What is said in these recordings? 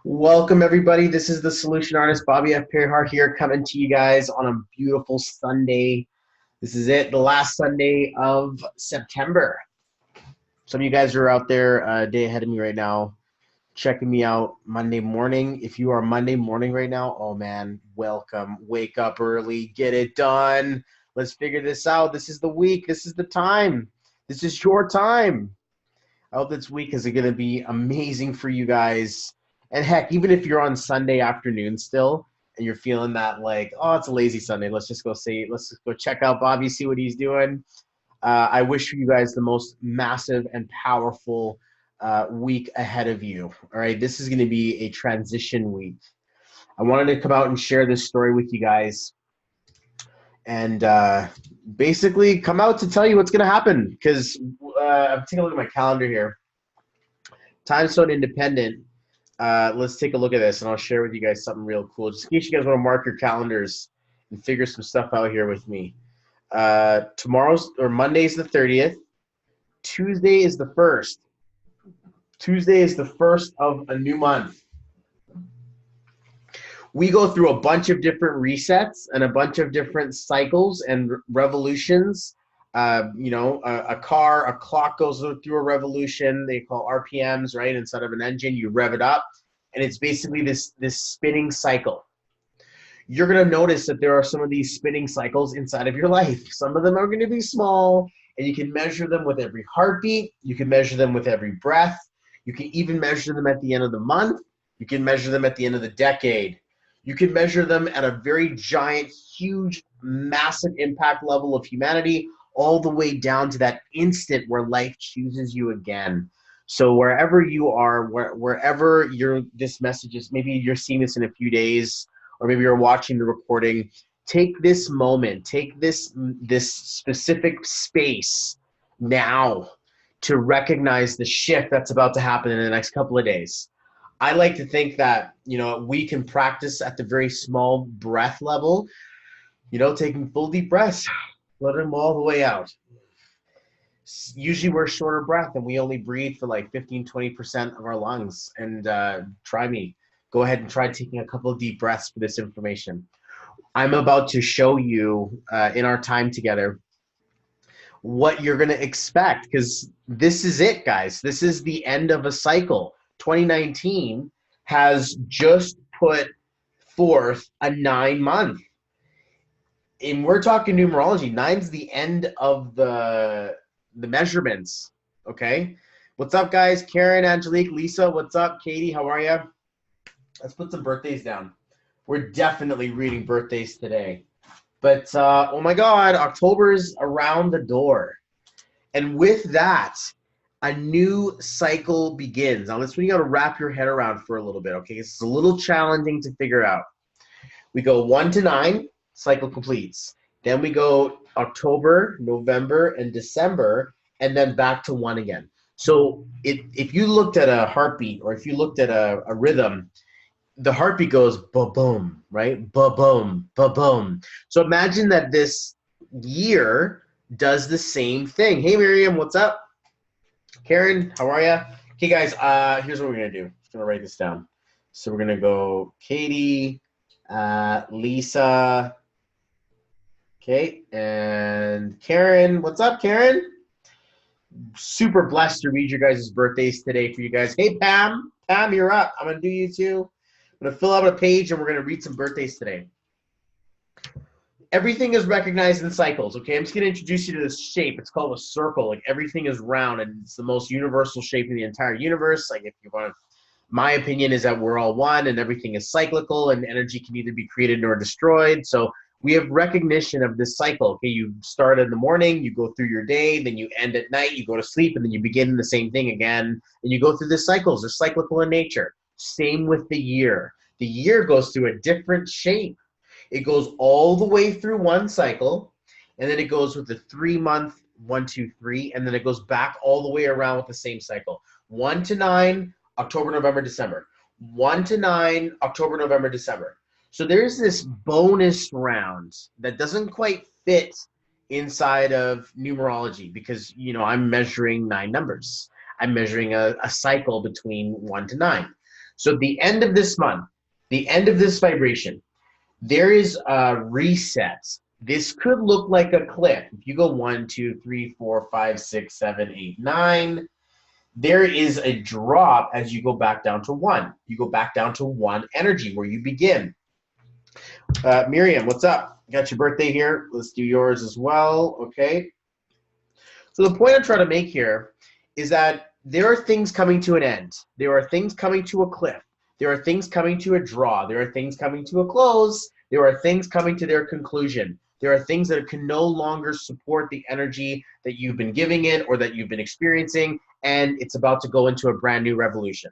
Welcome, everybody. This is the Solution Artist, Bobby F. Parihar here, coming to you guys on a beautiful Sunday. This is it, the last Sunday of September. Some of you guys are out there a day ahead of me right now, checking me out Monday morning. If you are Monday morning right now, oh man, welcome. Wake up early, get it done. Let's figure this out. This is the week. This is the time. This is your time. I hope this week is going to be amazing for you guys. And heck, even if you're on Sunday afternoon still and you're feeling that like, oh, it's a lazy Sunday, let's just go check out Bobby, see what he's doing. I wish you guys the most massive and powerful week ahead of you. All right, this is going to be a transition week. I wanted to come out and share this story with you guys and basically come out to tell you what's going to happen because I'm taking a look at my calendar here. Time zone independent. Let's take a look at this, and I'll share with you guys something real cool. Just in case you guys want to mark your calendars and figure some stuff out here with me. Monday's the 30th. Tuesday is the 1st. Tuesday is the 1st of a new month. We go through a bunch of different resets and a bunch of different cycles and revolutions. A clock goes through a revolution. They call RPMs, right? Instead of an engine, you rev it up, and it's basically this spinning cycle. You're going to notice that there are some of these spinning cycles inside of your life. Some of them are going to be small, and you can measure them with every heartbeat. You can measure them with every breath. You can even measure them at the end of the month. You can measure them at the end of the decade. You can measure them at a very giant, huge, massive impact level of humanity, all the way down to that instant where life chooses you again. So wherever you are, wherever this message is, maybe you're seeing this in a few days, or maybe you're watching the recording, take this moment, take this specific space now to recognize the shift that's about to happen in the next couple of days. I like to think that, we can practice at the very small breath level, taking full deep breaths, let them all the way out. Usually we're shorter breath and we only breathe for like 15-20% of our lungs. And try me. Go ahead and try taking a couple of deep breaths for this information. I'm about to show you in our time together what you're going to expect, because this is it, guys. This is the end of a cycle. 2019 has just put forth a 9-month. And we're talking numerology. 9's the end of the measurements, okay? What's up, guys? Karen, Angelique, Lisa, what's up? Katie, how are you? Let's put some birthdays down. We're definitely reading birthdays today. But, oh my God, October's around the door. And with that, a new cycle begins. Now, this one you got to wrap your head around for a little bit, okay? It's a little challenging to figure out. We go 1 to 9, cycle completes. Then we go October, November, and December, and then back to 1 again. So if you looked at a heartbeat, or if you looked at a rhythm, the heartbeat goes ba-boom, right? Ba-boom, ba-boom. So imagine that this year does the same thing. Hey, Miriam, what's up? Karen, how are you? Okay, guys, here's what we're going to do. I'm just going to write this down. So we're going to go Katie, Lisa, okay, and Karen. What's up, Karen? Super blessed to read your guys' birthdays today for you guys. Hey, Pam. Pam, you're up. I'm going to do you too. I'm going to fill out a page, and we're going to read some birthdays today. Everything is recognized in cycles, okay? I'm just going to introduce you to this shape. It's called a circle. Like, everything is round, and it's the most universal shape in the entire universe. Like, if you want to, my opinion is that we're all one, and everything is cyclical, and energy can either be created or destroyed. So we have recognition of this cycle, okay? You start in the morning, you go through your day, then you end at night, you go to sleep, and then you begin the same thing again, and you go through the cycles. They're cyclical in nature. Same with the year. The year goes through a different shape. It goes all the way through one cycle, and then it goes with the 3-month 1, 2, 3, and then it goes back all the way around with the same cycle. 1 to 9, October, November, December. 1 to 9, October, November, December. So there's this bonus round that doesn't quite fit inside of numerology because, I'm measuring 9 numbers. I'm measuring a cycle between 1 to 9. So at the end of this month, the end of this vibration, there is a reset. This could look like a cliff. If you go 1, 2, 3, 4, 5, 6, 7, 8, 9, there is a drop as you go back down to 1. You go back down to 1 energy where you begin. Miriam, what's up? Got your birthday here. Let's do yours as well. Okay. So the point I'm trying to make here is that there are things coming to an end. There are things coming to a cliff. There are things coming to a draw. There are things coming to a close. There are things coming to their conclusion. There are things that can no longer support the energy that you've been giving it or that you've been experiencing, and it's about to go into a brand new revolution.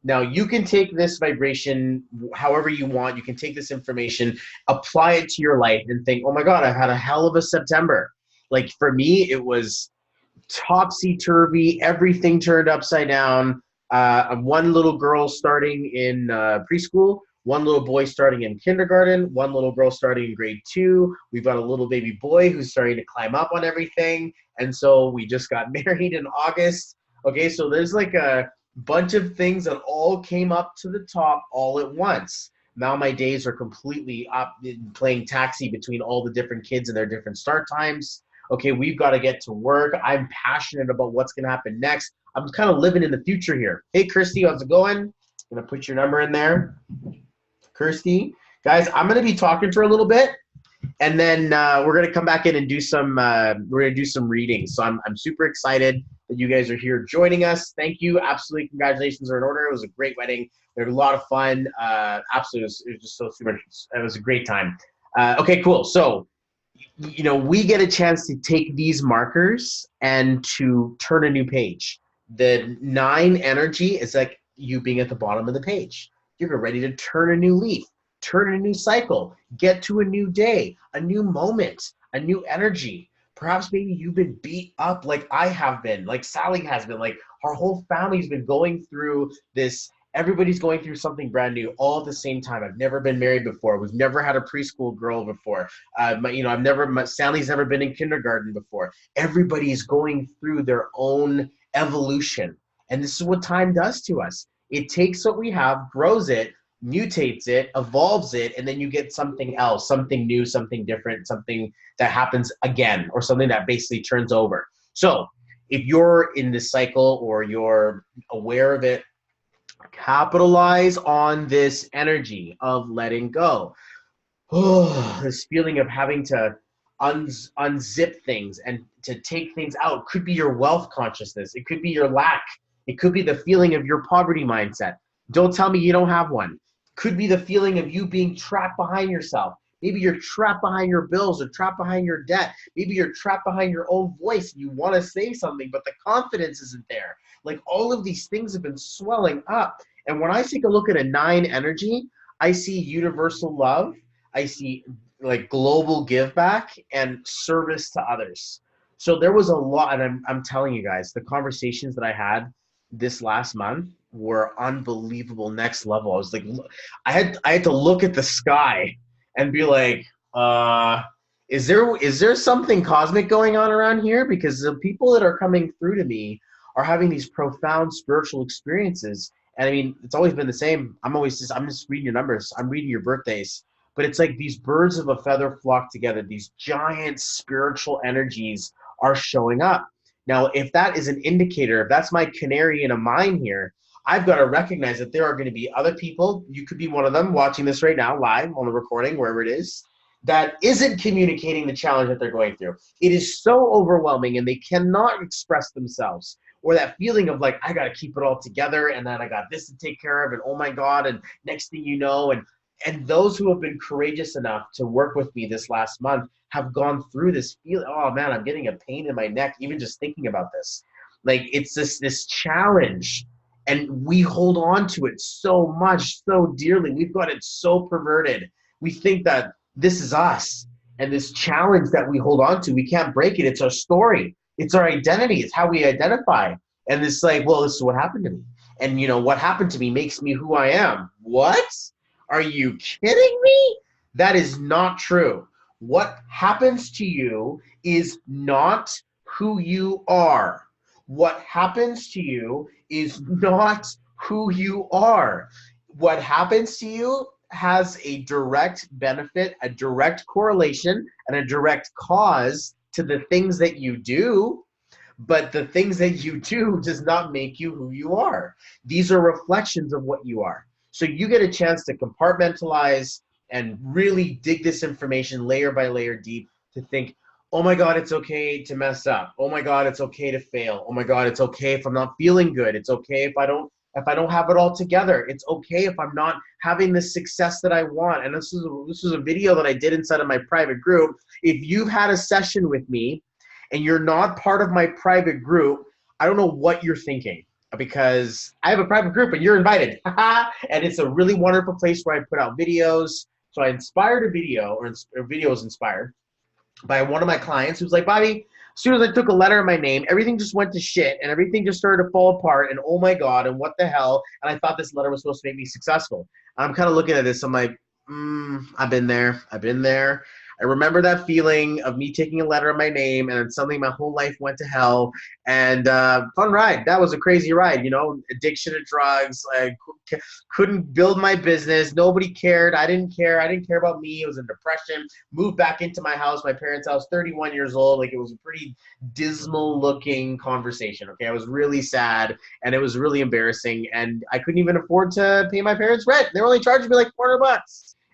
Now, you can take this vibration however you want. You can take this information, apply it to your life, and think, oh my God, I've had a hell of a September. Like for me, it was topsy-turvy, everything turned upside down. One little girl starting in preschool, one little boy starting in kindergarten, one little girl starting in grade 2. We've got a little baby boy who's starting to climb up on everything. And so we just got married in August. Okay, so there's like a bunch of things that all came up to the top all at once. Now my days are completely up playing taxi between all the different kids and their different start times. Okay, we've got to get to work. I'm passionate about what's going to happen next. I'm kind of living in the future here. Hey, Kirsty, how's it going? I'm going to put your number in there. Kirsty. Guys, I'm going to be talking for a little bit, and then we're going to come back in and do some readings. So I'm super excited that you guys are here joining us. Thank you. Absolutely, congratulations are in order. It was a great wedding. We had a lot of fun. Absolutely, it was just so super. It was a great time. Okay, cool. So, you know, we get a chance to take these markers and to turn a new page. The 9 energy is like you being at the bottom of the page. You're ready to turn a new leaf, turn a new cycle, get to a new day, a new moment, a new energy. Perhaps maybe you've been beat up like I have been, like Sally has been, like our whole family's been going through this. Everybody's going through something brand new all at the same time. I've never been married before. We've never had a preschool girl before. Sally's never been in kindergarten before. Everybody's going through their own evolution. And this is what time does to us. It takes what we have, grows it, mutates it, evolves it, and then you get something else, something new, something different, something that happens again, or something that basically turns over. So if you're in this cycle or you're aware of it, capitalize on this energy of letting go. Oh, this feeling of having to unzip things and to take things out. Could be your wealth consciousness. It could be your lack. It could be the feeling of your poverty mindset. Don't tell me you don't have one. Could be the feeling of you being trapped behind yourself. Maybe you're trapped behind your bills or trapped behind your debt. Maybe you're trapped behind your own voice and you want to say something, but the confidence isn't there. Like all of these things have been swelling up. And when I take a look at a 9 energy, I see universal love. I see like global give back and service to others. So there was a lot, and I'm telling you guys, the conversations that I had this last month were unbelievable, next level. I was like, I had to look at the sky and be like, is there something cosmic going on around here? Because the people that are coming through to me are having these profound spiritual experiences. And I mean, it's always been the same. I'm just reading your numbers. I'm reading your birthdays. But it's like these birds of a feather flock together. These giant spiritual energies are showing up. Now, if that is an indicator, if that's my canary in a mine here, I've got to recognize that there are going to be other people, you could be one of them watching this right now, live on the recording, wherever it is, that isn't communicating the challenge that they're going through. It is so overwhelming and they cannot express themselves. Or that feeling of like, I got to keep it all together and then I got this to take care of and oh my God, and next thing you know, and those who have been courageous enough to work with me this last month have gone through this feeling, oh man, I'm getting a pain in my neck, even just thinking about this. Like it's this challenge and we hold on to it so much, so dearly. We've got it so perverted. We think that this is us and this challenge that we hold on to, we can't break it. It's our story. It's our identity. It's how we identify. And it's like, well, this is what happened to me. And you know, what happened to me makes me who I am. What? Are you kidding me? That is not true. What happens to you is not who you are. What happens to you is not who you are. What happens to you has a direct benefit, a direct correlation, and a direct cause to the things that you do, but the things that you do does not make you who you are. These are reflections of what you are. So you get a chance to compartmentalize and really dig this information layer by layer deep to think, oh my God, it's okay to mess up. Oh my God, it's okay to fail. Oh my God, it's okay if I'm not feeling good. It's okay if I don't have it all together. It's okay if I'm not having the success that I want. And this is a video that I did inside of my private group. If you've had a session with me and you're not part of my private group, I don't know what you're thinking, because I have a private group and you're invited. And it's a really wonderful place where I put out videos. So I inspired a video, or a video was inspired by one of my clients who's like, Bobby, as soon as I took a letter in my name, everything just went to shit and everything just started to fall apart, and oh my God, and what the hell? And I thought this letter was supposed to make me successful. And I'm kind of looking at this, I'm like, I've been there. I've been there. I remember that feeling of me taking a letter in my name and then suddenly my whole life went to hell. And fun ride. That was a crazy ride, you know, addiction to drugs. I couldn't build my business. Nobody cared. I didn't care. I didn't care about me. It was a depression. Moved back into my house, my parents' house, 31 years old. Like, it was a pretty dismal looking conversation. Okay. I was really sad and it was really embarrassing. And I couldn't even afford to pay my parents' rent. They were only charging me like $400.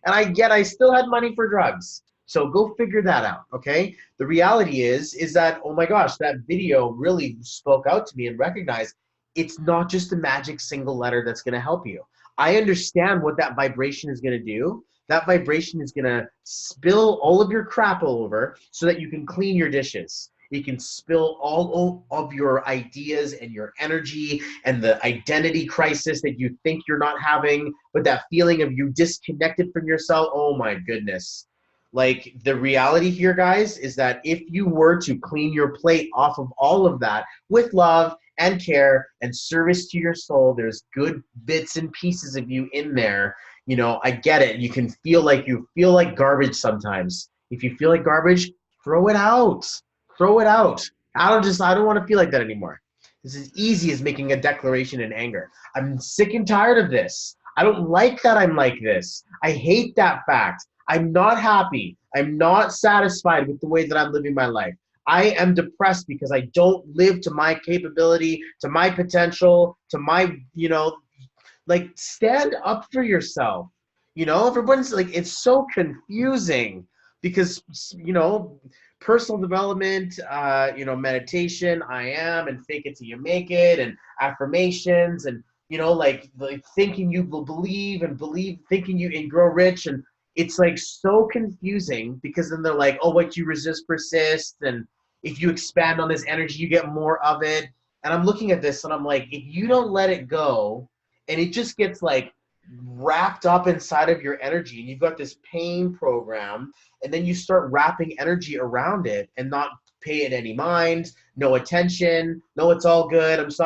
And I still had money for drugs. So go figure that out, okay? The reality is that, oh my gosh, that video really spoke out to me and recognized it's not just a magic single letter that's gonna help you. I understand what that vibration is gonna do. That vibration is gonna spill all of your crap all over so that you can clean your dishes. You can spill all of your ideas and your energy and the identity crisis that you think you're not having, but that feeling of you disconnected from yourself, oh my goodness. Like, the reality here, guys, is that if you were to clean your plate off of all of that with love and care and service to your soul, there's good bits and pieces of you in there. You know, I get it. You can feel like garbage sometimes. If you feel like garbage, throw it out. Throw it out. I don't want to feel like that anymore. This is easy as making a declaration in anger. I'm sick and tired of this. I don't like that I'm like this. I hate that fact. I'm not happy. I'm not satisfied with the way that I'm living my life. I am depressed because I don't live to my capability, to my potential, to my, like, stand up for yourself. You know, everyone's like, it's so confusing because, personal development, meditation, I am, and fake it till you make it, and affirmations, and, like thinking you will believe, thinking you can grow rich. And it's like so confusing because then they're like, oh, what you resist persists, and if you expand on this energy, you get more of it. And I'm looking at this and I'm like, if you don't let it go, and it just gets like wrapped up inside of your energy, and you've got this pain program, and then you start wrapping energy around it and not pay it any mind, no attention, no, it's all good, I'm just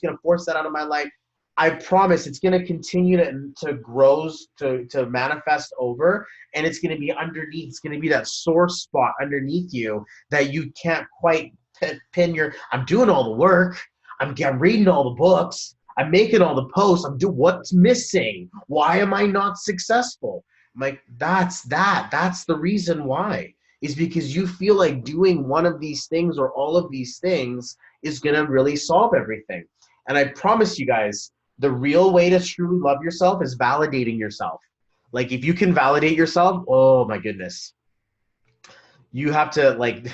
gonna force that out of my life. I promise it's going to continue to grow, to manifest over, and it's going to be underneath. It's going to be that sore spot underneath you that you can't quite pin your, I'm doing all the work. I'm reading all the books. I'm making all the posts. What's missing? Why am I not successful? I'm like, that's the reason why, is because you feel like doing one of these things or all of these things is going to really solve everything. And I promise you guys, the real way to truly love yourself is validating yourself. Like, if you can validate yourself, oh my goodness. You have to, like,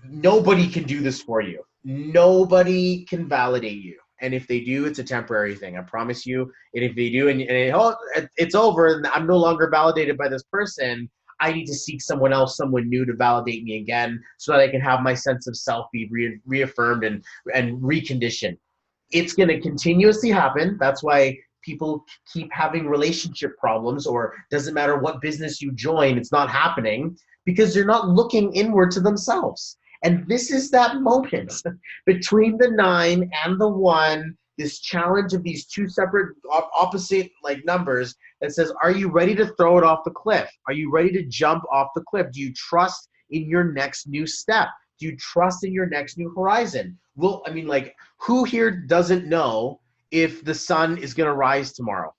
nobody can do this for you. Nobody can validate you. And if they do, it's a temporary thing. I promise you. And if they do, and it's over, and I'm no longer validated by this person, I need to seek someone else, someone new to validate me again so that I can have my sense of self be reaffirmed and reconditioned. It's going to continuously happen. That's why people keep having relationship problems, or doesn't matter what business you join, it's not happening because they're not looking inward to themselves. And this is that moment between the 9 and the 1, this challenge of these two separate opposite like numbers that says, are you ready to throw it off the cliff? Are you ready to jump off the cliff? Do you trust in your next new step? Do you trust in your next new horizon? Well, I mean, like, who here doesn't know if the sun is going to rise tomorrow.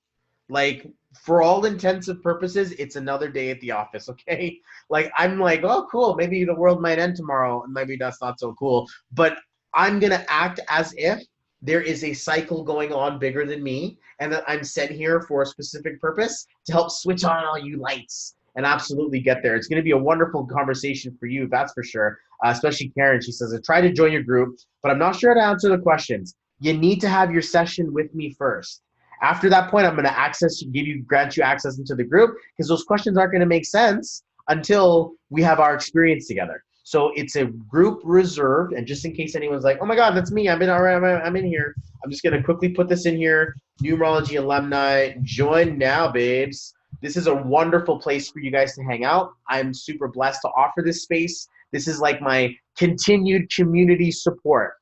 Like, for all intensive purposes, it's another day at the office, okay? Like, I'm like, oh, cool, maybe the world might end tomorrow, and maybe that's not so cool. But I'm going to act as if there is a cycle going on bigger than me, and that I'm sent here for a specific purpose to help switch on all you lights and absolutely get there. It's going to be a wonderful conversation for you, that's for sure. Especially Karen, she says, I tried to join your group, but I'm not sure how to answer the questions. You need to have your session with me first. After that point, I'm going to grant you access into the group, because those questions aren't going to make sense until we have our experience together. So it's a group reserved, and just in case anyone's like, oh my God, that's me, I'm in here. I'm just going to quickly put this in here. Numerology alumni, join now, babes. This is a wonderful place for you guys to hang out. I'm super blessed to offer this space. This is like my continued community support.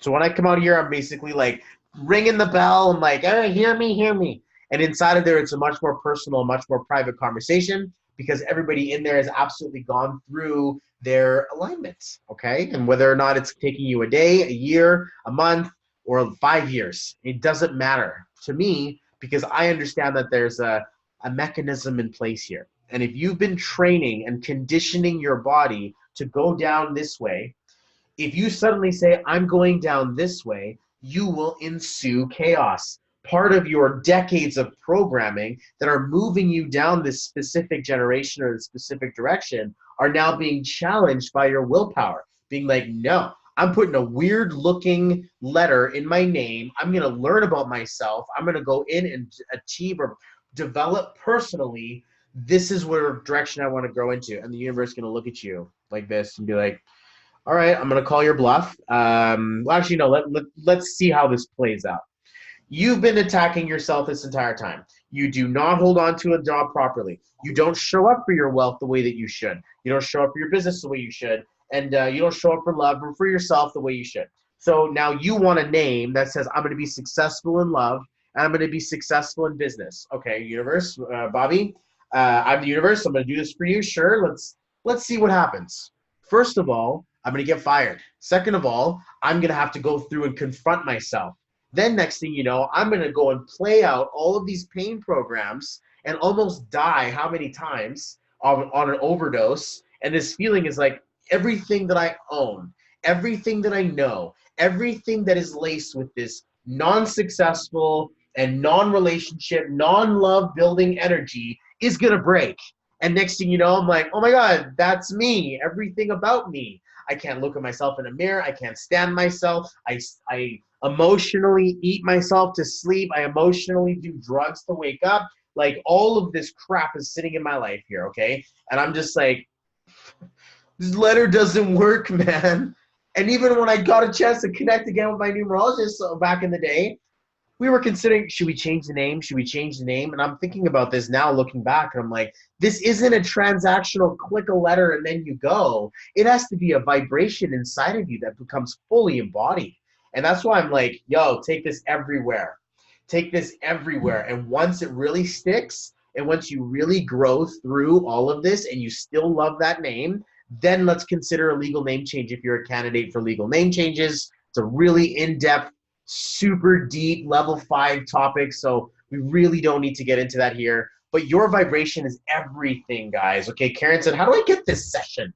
So when I come out here, I'm basically like ringing the bell. I'm like, hey, hear me, hear me. And inside of there, it's a much more personal, much more private conversation, because everybody in there has absolutely gone through their alignments, okay? And whether or not it's taking you a day, a year, a month, or 5 years, it doesn't matter to me, because I understand that there's a mechanism in place here. And if you've been training and conditioning your body to go down this way, if you suddenly say, I'm going down this way, you will ensue chaos. Part of your decades of programming that are moving you down this specific generation or this specific direction are now being challenged by your willpower, being like, no, I'm putting a weird looking letter in my name. I'm going to learn about myself. I'm going to go in and achieve or develop personally. This is what direction I want to grow into. And the universe is going to look at you like this and be like, all right, I'm going to call your bluff. Well, actually, no, let's see how this plays out. You've been attacking yourself this entire time. You do not hold on to a job properly. You don't show up for your wealth the way that you should. You don't show up for your business the way you should. And you don't show up for love or for yourself the way you should. So now you want a name that says, I'm going to be successful in love, and I'm going to be successful in business. Okay, universe, Bobby, I'm the universe. I'm going to do this for you. Sure, let's see what happens. First of all, I'm going to get fired. Second of all, I'm going to have to go through and confront myself. Then next thing you know, I'm going to go and play out all of these pain programs and almost die how many times on an overdose. And this feeling is like everything that I own, everything that I know, everything that is laced with this non-successful and non-relationship, non-love building energy is going to break. And next thing you know, I'm like, oh my God, that's me, everything about me. I can't look at myself in a mirror. I can't stand myself. I emotionally eat myself to sleep. I emotionally do drugs to wake up. Like, all of this crap is sitting in my life here, okay? And I'm just like, this letter doesn't work, man. And even when I got a chance to connect again with my numerologist back in the day, we were considering, should we change the name? Should we change the name? And I'm thinking about this now looking back, and I'm like, this isn't a transactional click a letter and then you go. It has to be a vibration inside of you that becomes fully embodied. And that's why I'm like, yo, take this everywhere. Take this everywhere. And once it really sticks, and once you really grow through all of this and you still love that name, then let's consider a legal name change if you're a candidate for legal name changes. It's a really in-depth, super deep level 5 topic, so we really don't need to get into that here. But your vibration is everything, guys. Okay, Karen said, how do I get this session?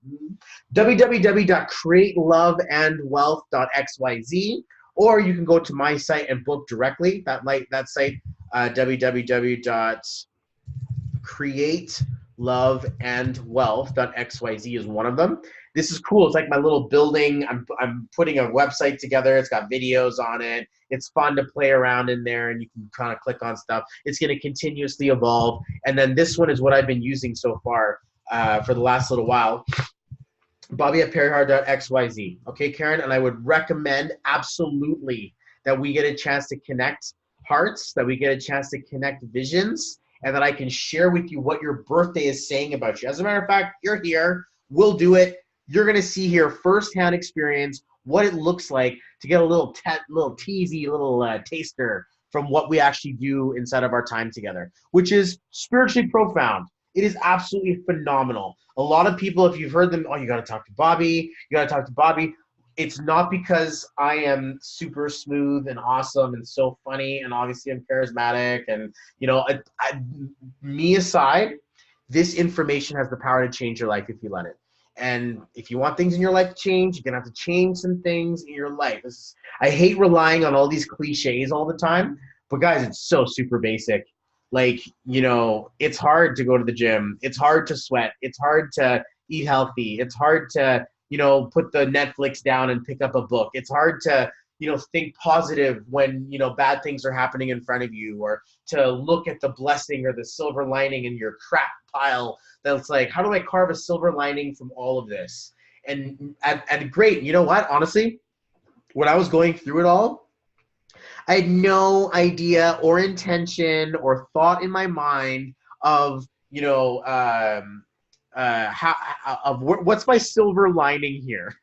www.createloveandwealth.xyz, or you can go to my site and book directly. That site, www.createloveandwealth.xyz is one of them. This is cool. It's like my little building. I'm putting a website together. It's got videos on it. It's fun to play around in there, and you can kind of click on stuff. It's going to continuously evolve. And then this one is what I've been using so far for the last little while. Bobby at Parihar.xyz. Okay, Karen, and I would recommend absolutely that we get a chance to connect hearts, that we get a chance to connect visions, and that I can share with you what your birthday is saying about you. As a matter of fact, you're here. We'll do it. You're going to see here firsthand experience what it looks like to get a little teasy, little taster from what we actually do inside of our time together, which is spiritually profound. It is absolutely phenomenal. A lot of people, if you've heard them, oh, you got to talk to Bobby. You got to talk to Bobby. it's not because I am super smooth and awesome and so funny, and obviously I'm charismatic, and me aside, this information has the power to change your life if you let it. And if you want things in your life to change, you're gonna have to change some things in your life. I hate relying on all these cliches all the time, but guys, it's so super basic. Like, it's hard to go to the gym. It's hard to sweat. It's hard to eat healthy. It's hard to, put the Netflix down and pick up a book. It's hard to, think positive when, bad things are happening in front of you, or to look at the blessing or the silver lining in your crap pile. That's like, how do I carve a silver lining from all of this? And great, you know what? Honestly, when I was going through it all, I had no idea or intention or thought in my mind of, what's my silver lining here.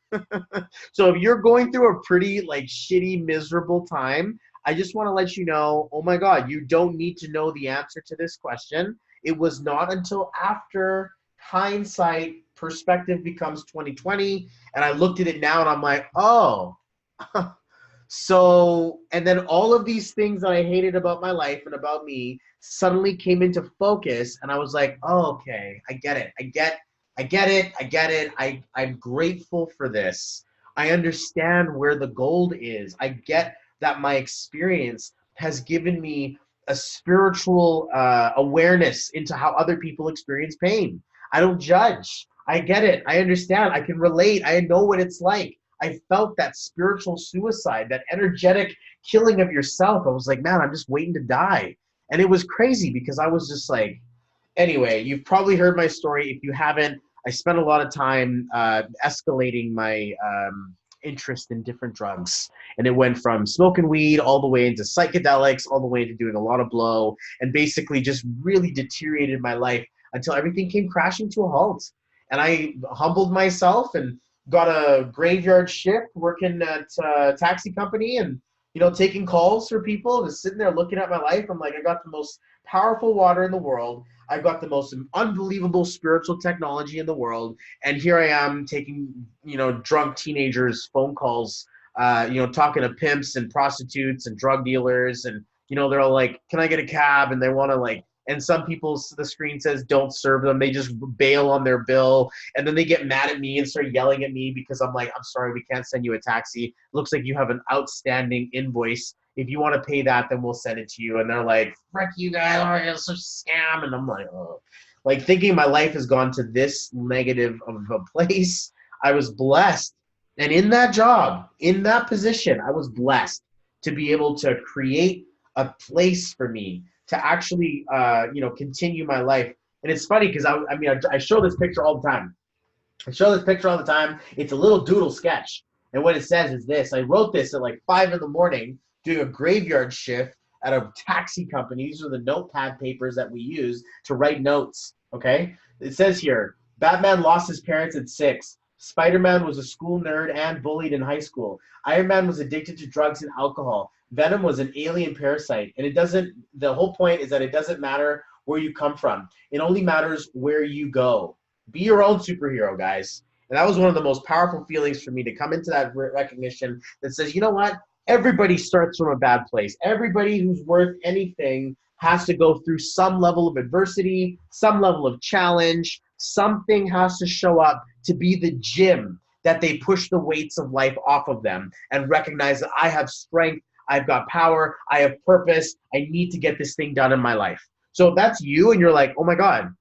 So if you're going through a pretty like shitty, miserable time, I just want to let you know, oh my God, you don't need to know the answer to this question. It was not until after hindsight, perspective becomes 2020, and I looked at it now and I'm like, oh. So, and then all of these things that I hated about my life and about me suddenly came into focus, and I was like, oh, okay, I get it. I'm grateful for this. I understand where the gold is. I get that my experience has given me a spiritual awareness into how other people experience pain. I don't judge. I get it. I understand. I can relate. I know what it's like. I felt that spiritual suicide, that energetic killing of yourself. I was like, man, I'm just waiting to die. And it was crazy because I was just like, anyway, you've probably heard my story. If you haven't, I spent a lot of time escalating my interest in different drugs. And it went from smoking weed all the way into psychedelics, all the way into doing a lot of blow, and basically just really deteriorated my life until everything came crashing to a halt. And I humbled myself and got a graveyard shift working at a taxi company, and taking calls for people, just sitting there looking at my life. I'm like, I got the most powerful water in the world. I've got the most unbelievable spiritual technology in the world, and here I am taking drunk teenagers phone calls, talking to pimps and prostitutes and drug dealers, and they're all like, can I get a cab? And they want to like, and some people, the screen says don't serve them. They just bail on their bill, and then they get mad at me and start yelling at me because I'm like, I'm sorry, we can't send you a taxi. Looks like you have an outstanding invoice. If you want to pay that, then we'll send it to you. And they're like, frick you guys, oh, it's such a scam. And I'm like, oh. Like, thinking my life has gone to this negative of a place. I was blessed. And in that job, in that position, I was blessed to be able to create a place for me to actually, continue my life. And it's funny because I show this picture all the time. It's a little doodle sketch. And what it says is this. I wrote this at like 5 a.m, doing a graveyard shift at a taxi company. These are the notepad papers that we use to write notes, okay? It says here, Batman lost his parents at 6. Spider-Man was a school nerd and bullied in high school. Iron Man was addicted to drugs and alcohol. Venom was an alien parasite. And the whole point is that it doesn't matter where you come from. It only matters where you go. Be your own superhero, guys. And that was one of the most powerful feelings for me, to come into that recognition that says, you know what? Everybody starts from a bad place. Everybody who's worth anything has to go through some level of adversity, some level of challenge. Something has to show up to be the gym that they push the weights of life off of them and recognize that I have strength, I've got power, I have purpose, I need to get this thing done in my life. So if that's you and you're like, oh my God,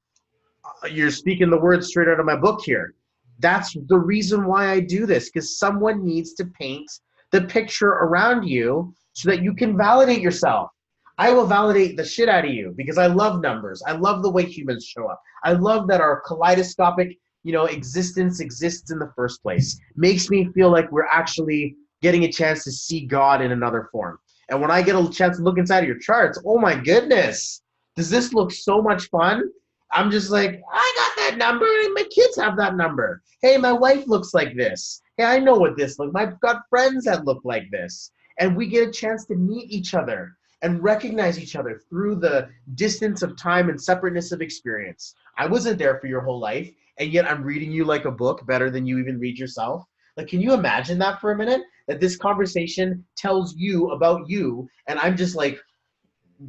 you're speaking the words straight out of my book here. That's the reason why I do this, because someone needs to paint the picture around you so that you can validate yourself. I will validate the shit out of you because I love numbers. I love the way humans show up. I love that our kaleidoscopic, existence exists in the first place. Makes me feel like we're actually getting a chance to see God in another form. And when I get a chance to look inside of your charts, oh my goodness, does this look so much fun? I'm just like, I got that number and my kids have that number. Hey, my wife looks like this. Hey, I know what this looks like. I've got friends that look like this. And we get a chance to meet each other and recognize each other through the distance of time and separateness of experience. I wasn't there for your whole life, and yet I'm reading you like a book better than you even read yourself. Like, can you imagine that for a minute? That this conversation tells you about you, and I'm just like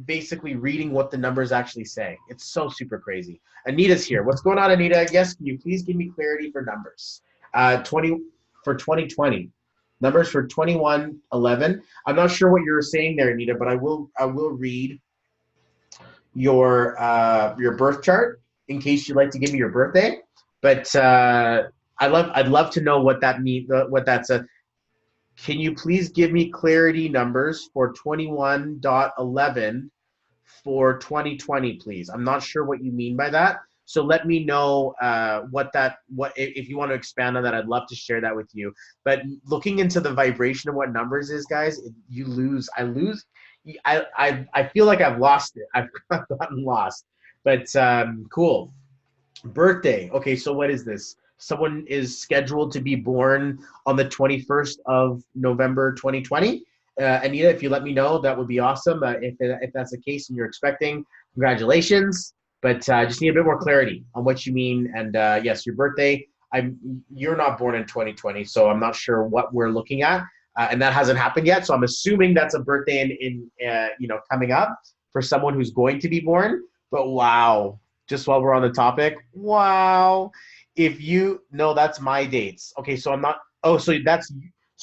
basically reading what the numbers actually say. It's so super crazy. Anita's here. What's going on, Anita? Yes, can you please give me clarity for numbers? 20 for 2020. Numbers for 2111. I'm not sure what you're saying there, Anita, but I will read your birth chart in case you'd like to give me your birthday. But I'd love to know what that means. What that's a. Can you please give me clarity numbers for 21.11 for 2020, please? I'm not sure what you mean by that. So let me know what if you want to expand on that. I'd love to share that with you. But looking into the vibration of what numbers is, guys, you lose. I lose. I feel like I've lost it. I've gotten lost. But cool. Birthday. Okay, so what is this? Someone is scheduled to be born on the 21st of November 2020. Anita, if you let me know, that would be awesome. If that's the case and you're expecting, congratulations. But I just need a bit more clarity on what you mean. And yes, your birthday. You're not born in 2020, so I'm not sure what we're looking at, and that hasn't happened yet. So I'm assuming that's a birthday in coming up for someone who's going to be born. But wow, just while we're on the topic, wow. If you no, that's my dates. Okay, so I'm not. Oh, so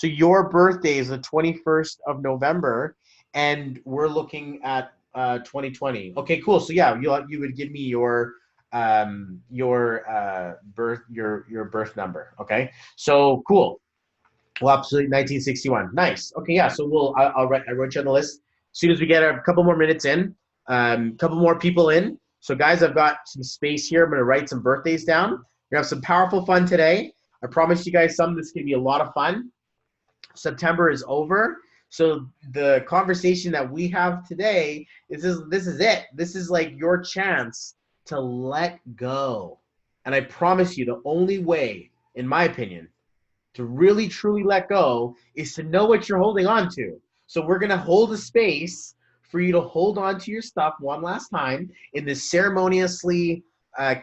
your birthday is the 21st of November, and we're looking at 2020. Okay, cool. So yeah, you would give me your birth number. Okay, so cool. Well, absolutely, 1961. Nice. Okay, yeah. So I wrote you on the list. As soon as we get a couple more minutes in, couple more people in. So guys, I've got some space here. I'm gonna write some birthdays down. We're gonna have some powerful fun today. I promise you guys some. This is gonna be a lot of fun. September is over. So the conversation that we have today is this is it. This is like your chance to let go. And I promise you, the only way, in my opinion, to really truly let go is to know what you're holding on to. So we're going to hold a space for you to hold on to your stuff one last time in this ceremoniously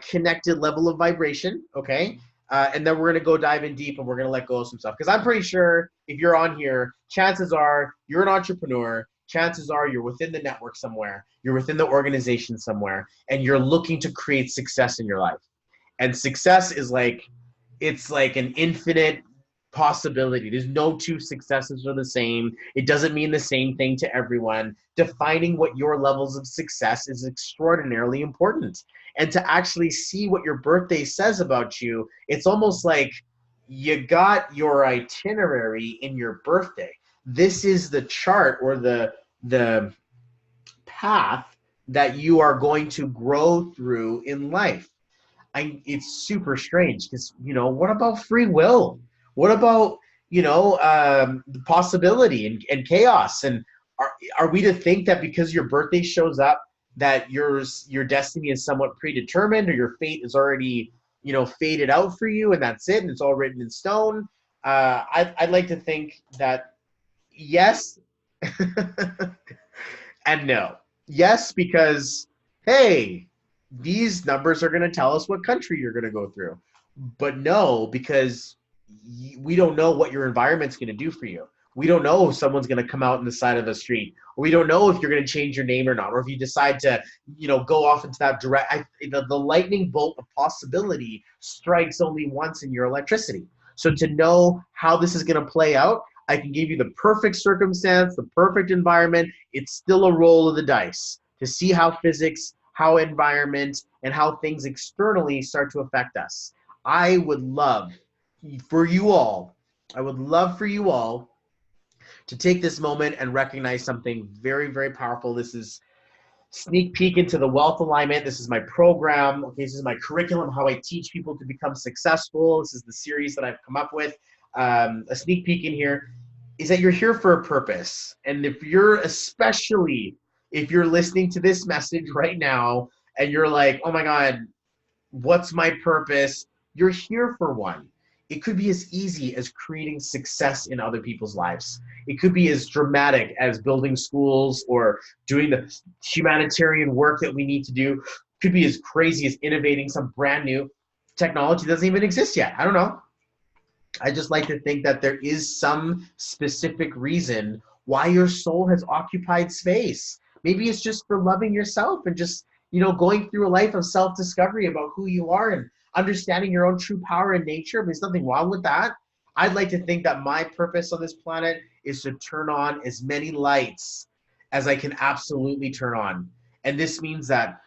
connected level of vibration, okay? And then we're going to go dive in deep and we're going to let go of some stuff. Because I'm pretty sure if you're on here, chances are you're an entrepreneur. Chances are you're within the network somewhere. You're within the organization somewhere. And you're looking to create success in your life. And success is it's like an infinite possibility. There's no two successes are the same. It doesn't mean the same thing to everyone. Defining what your levels of success is extraordinarily important. And to actually see what your birthday says about you, it's almost like you got your itinerary in your birthday. This is the chart or the path that you are going to grow through in life. It's super strange because, what about free will? What about, the possibility and chaos? And are we to think that because your birthday shows up that your destiny is somewhat predetermined or your fate is already, faded out for you and that's it and it's all written in stone? I'd like to think that yes and no. Yes, because, hey, these numbers are going to tell us what country you're going to go through. But no, because we don't know what your environment's going to do for you. We don't know if someone's going to come out on the side of the street. We don't know if you're going to change your name or not, or if you decide to, go off into that the lightning bolt of possibility strikes only once in your electricity. So to know how this is going to play out, I can give you the perfect circumstance, the perfect environment. It's still a roll of the dice to see how physics, how environment, and how things externally start to affect us. I would love for you all to take this moment and recognize something very, very powerful. This is sneak peek into the wealth alignment. This is my program. Okay, this is my curriculum, how I teach people to become successful. This is the series that I've come up with. A sneak peek in here is that you're here for a purpose. And especially if you're listening to this message right now and you're like, oh my God, what's my purpose? You're here for one. It could be as easy as creating success in other people's lives. It could be as dramatic as building schools or doing the humanitarian work that we need to do. It could be as crazy as innovating some brand new technology that doesn't even exist yet. I don't know. I just like to think that there is some specific reason why your soul has occupied space. Maybe it's just for loving yourself and just, going through a life of self-discovery about who you are and understanding your own true power and nature. There's nothing wrong with that. I'd like to think that my purpose on this planet is to turn on as many lights as I can absolutely turn on. And this means that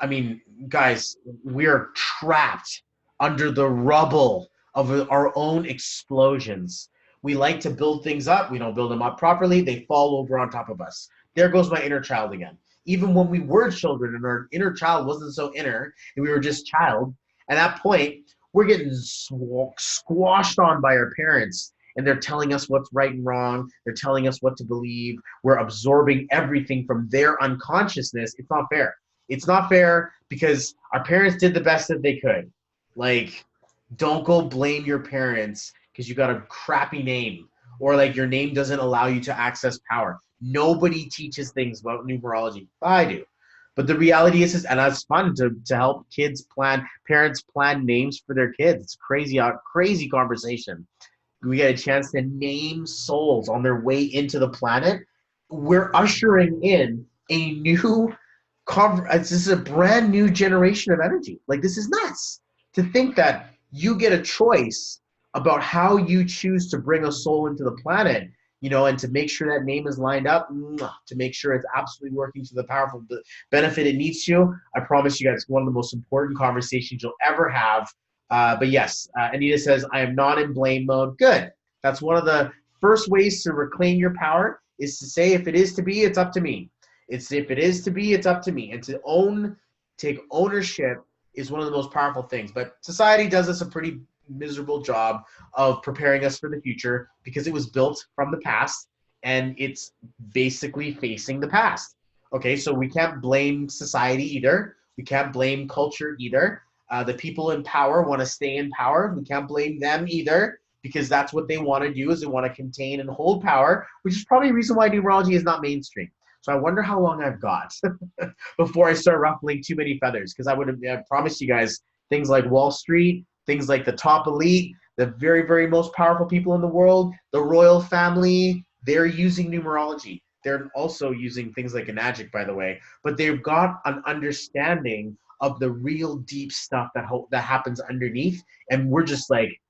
I mean, guys, we are trapped under the rubble of our own explosions. We like to build things up. We don't build them up properly. They fall over on top of us. There goes my inner child again. Even when we were children and our inner child wasn't so inner and we were just child, at that point, we're getting squashed on by our parents and they're telling us what's right and wrong. They're telling us what to believe. We're absorbing everything from their unconsciousness. It's not fair. It's not fair because our parents did the best that they could. Like, don't go blame your parents because you got a crappy name or like your name doesn't allow you to access power. Nobody teaches things about numerology. I do. But the reality is and it's fun to help parents plan names for their kids. It's crazy conversation. We get a chance to name souls on their way into the planet. We're ushering in a new this is a brand new generation of energy. Like, this is nuts to think that you get a choice about how you choose to bring a soul into the planet, and to make sure that name is lined up, to make sure it's absolutely working to the powerful benefit it needs to. I promise you guys, it's one of the most important conversations you'll ever have. But yes, Anita says, I am not in blame mode. Good. That's one of the first ways to reclaim your power is to say, if it is to be, it's up to me. If it is to be, it's up to me. And to take ownership is one of the most powerful things. But society does us a pretty miserable job of preparing us for the future because it was built from the past and it's basically facing the past. Okay, so we can't blame society either. We can't blame culture either. The people in power want to stay in power. We can't blame them either because that's what they want to do is they want to contain and hold power, which is probably a reason why numerology is not mainstream. So I wonder how long I've got before I start ruffling too many feathers, because I promised you guys things like Wall Street, things like the top elite, the very, very most powerful people in the world, the royal family, they're using numerology. They're also using things like Enagic, by the way, but they've got an understanding of the real deep stuff that happens underneath. And we're just like,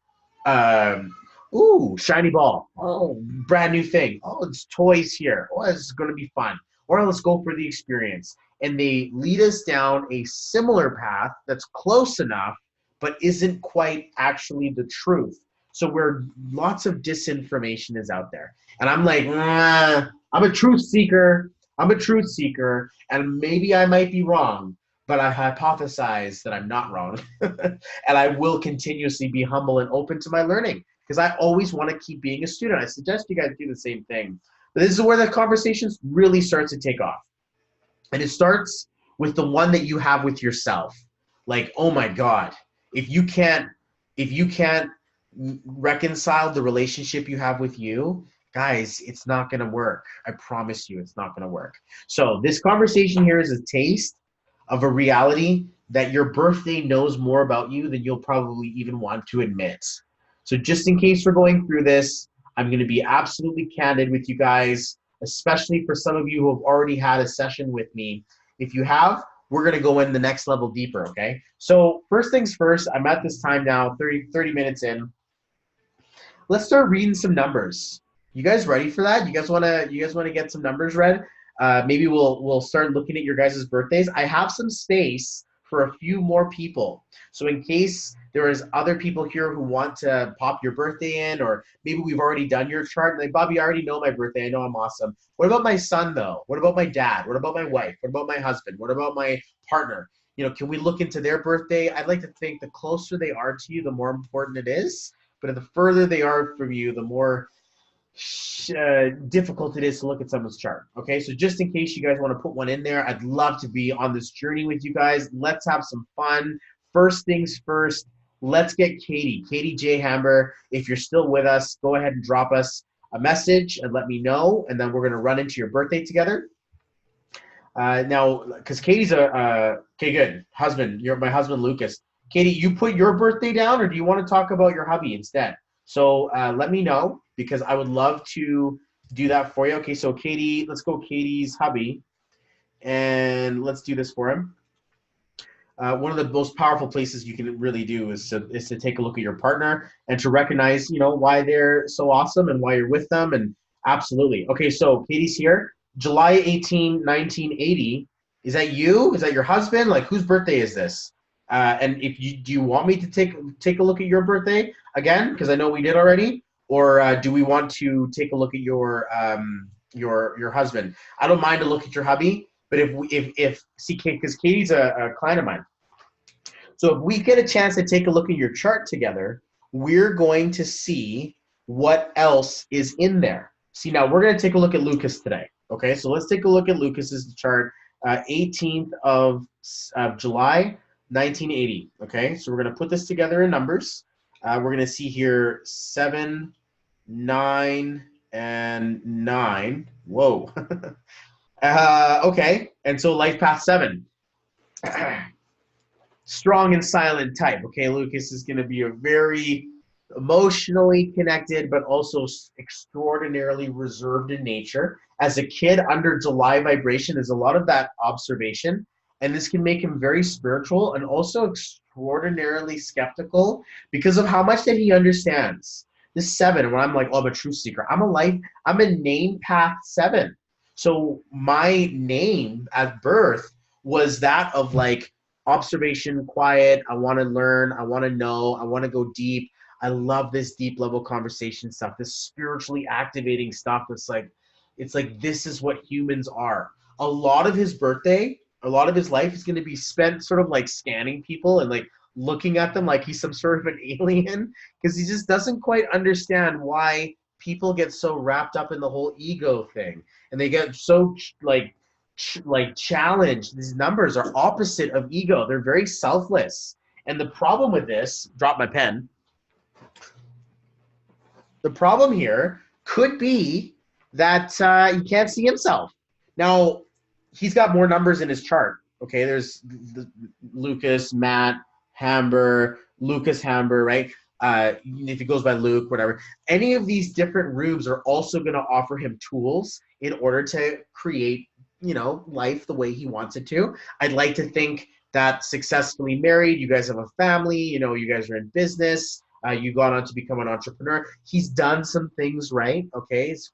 ooh, shiny ball. Oh, brand new thing. Oh, it's toys here. Oh, this is going to be fun. Or let's go for the experience. And they lead us down a similar path that's close enough, but isn't quite actually the truth. So where lots of disinformation is out there. And I'm like, I'm a truth seeker. And maybe I might be wrong, but I hypothesize that I'm not wrong. And I will continuously be humble and open to my learning because I always want to keep being a student. I suggest you guys do the same thing. But this is where the conversations really start to take off. And it starts with the one that you have with yourself. Like, oh my God, if you can't reconcile the relationship you have with you, guys, it's not going to work. I promise you it's not going to work. So this conversation here is a taste of a reality that your birthday knows more about you than you'll probably even want to admit. So just in case we're going through this, I'm going to be absolutely candid with you guys, especially for some of you who have already had a session with me. If you have, we're going to go in the next level deeper, okay? So first things first, I'm at this time now, 30 minutes in. Let's start reading some numbers. You guys ready for that? You guys want to get some numbers read? Maybe we'll start looking at your guys' birthdays. I have some space for a few more people. So in case there is other people here who want to pop your birthday in, or maybe we've already done your chart. Like, Bobby, I already know my birthday. I know I'm awesome. What about my son, though? What about my dad? What about my wife? What about my husband? What about my partner? Can we look into their birthday? I'd like to think the closer they are to you, the more important it is. But the further they are from you, the more difficult it is to look at someone's chart. Okay, so just in case you guys want to put one in there, I'd love to be on this journey with you guys. Let's have some fun. First things first, let's get Katie J. Hamber. If you're still with us, go ahead and drop us a message and let me know, and then we're going to run into your birthday together. Now, because Katie's okay, good husband. You're my husband, Lucas. Katie, you put your birthday down, or do you want to talk about your hubby instead? So let me know because I would love to do that for you. Okay, so Katie, let's go Katie's hubby, and let's do this for him. One of the most powerful places you can really do is to take a look at your partner and to recognize, why they're so awesome and why you're with them. And absolutely. Okay, so Katie's here. July 18, 1980. Is that you? Is that your husband? Like, whose birthday is this? And if you do you want me to take a look at your birthday again? Because I know we did already. Or do we want to take a look at your husband? I don't mind to look at your hubby. But if see, because Katie's a client of mine, so if we get a chance to take a look at your chart together, we're going to see what else is in there. See, now we're going to take a look at Lucas today. Okay, so let's take a look at Lucas's chart, 18th of July, 1980. Okay, so we're going to put this together in numbers. We're going to see here 7, 9, and 9. Whoa. Okay, and so life path 7. Strong and silent type. Okay, Lucas is going to be a very emotionally connected, but also extraordinarily reserved in nature. As a kid, under July vibration, there's a lot of that observation, and this can make him very spiritual and also extraordinarily skeptical because of how much that he understands. This 7, when I'm like, oh, I'm a truth seeker. I'm a name path 7. So my name at birth was that of like observation, quiet. I want to learn. I want to know. I want to go deep. I love this deep level conversation stuff, this spiritually activating stuff. It's like this is what humans are. A lot of his birthday, a lot of his life is going to be spent sort of like scanning people and like looking at them like he's some sort of an alien because he just doesn't quite understand why people get so wrapped up in the whole ego thing and they get so like challenged. These numbers are opposite of ego. They're very selfless. And the problem with this, drop my pen. The problem here could be that he can't see himself. Now, he's got more numbers in his chart. Okay, there's Lucas, Matt, Hamber, Lucas Hamber, right? If it goes by Luke, whatever. Any of these different rooms are also going to offer him tools in order to create, life the way he wants it to. I'd like to think that successfully married, you guys have a family, you guys are in business, you've gone on to become an entrepreneur. He's done some things right, okay? His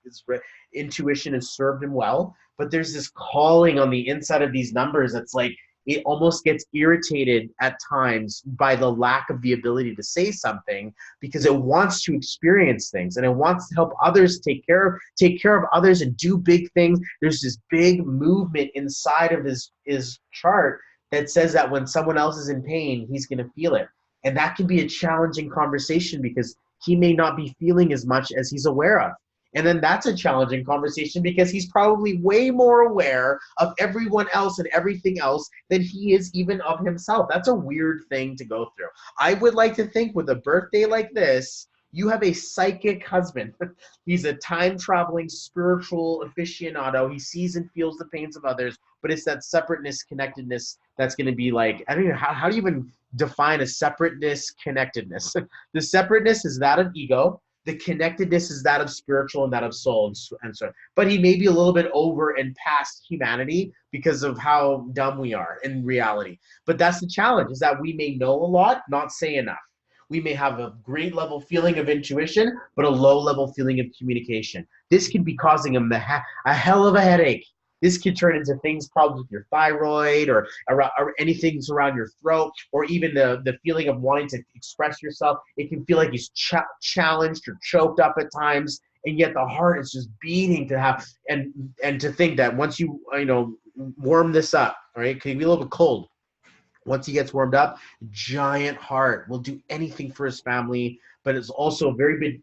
intuition has served him well, but there's this calling on the inside of these numbers that's like, it almost gets irritated at times by the lack of the ability to say something because it wants to experience things and it wants to help others take care of others and do big things. There's this big movement inside of his chart that says that when someone else is in pain, he's going to feel it. And that can be a challenging conversation because he may not be feeling as much as he's aware of. And then that's a challenging conversation because he's probably way more aware of everyone else and everything else than he is even of himself. That's a weird thing to go through. I would like to think with a birthday like this, you have a psychic husband. He's a time-traveling spiritual aficionado. He sees and feels the pains of others, but it's that separateness, connectedness that's going to be like, I don't know, how do you even define a separateness, connectedness? The separateness is that of ego. The connectedness is that of spiritual and that of soul and so on. But he may be a little bit over and past humanity because of how dumb we are in reality. But that's the challenge, is that we may know a lot, not say enough. We may have a great level feeling of intuition, but a low level feeling of communication. This could be causing him a hell of a headache. This could turn into things, problems with your thyroid or anything around your throat, or even the feeling of wanting to express yourself. It can feel like he's challenged or choked up at times, and yet the heart is just beating to have and to think that once you warm this up, all right, it can be a little bit cold. Once he gets warmed up, giant heart, will do anything for his family, but it's also very big,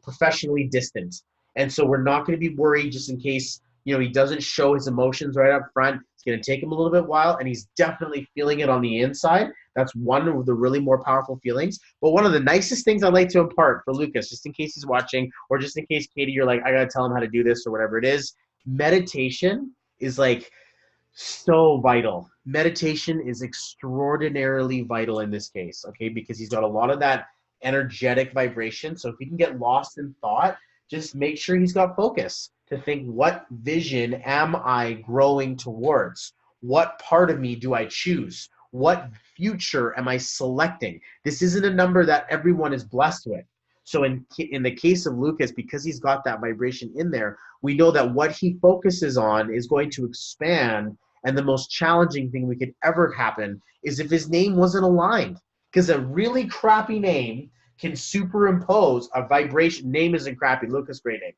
professionally distant. And so we're not going to be worried just in case he doesn't show his emotions right up front. It's going to take him a little bit while, and he's definitely feeling it on the inside. That's one of the really more powerful feelings. But one of the nicest things I'd like to impart for Lucas, just in case he's watching, or just in case, Katie, you're like, I got to tell him how to do this or whatever it is, meditation is like So vital. Meditation is extraordinarily vital in this case, okay, because he's got a lot of that energetic vibration. So if he can get lost in thought, just make sure he's got focus to think, what vision am I growing towards? What part of me do I choose? What future am I selecting? This isn't a number that everyone is blessed with. So in the case of Lucas, because he's got that vibration in there, we know that what he focuses on is going to expand, and the most challenging thing we could ever happen is if his name wasn't aligned. Because a really crappy name can superimpose a vibration. Name isn't crappy. Lucas, great name.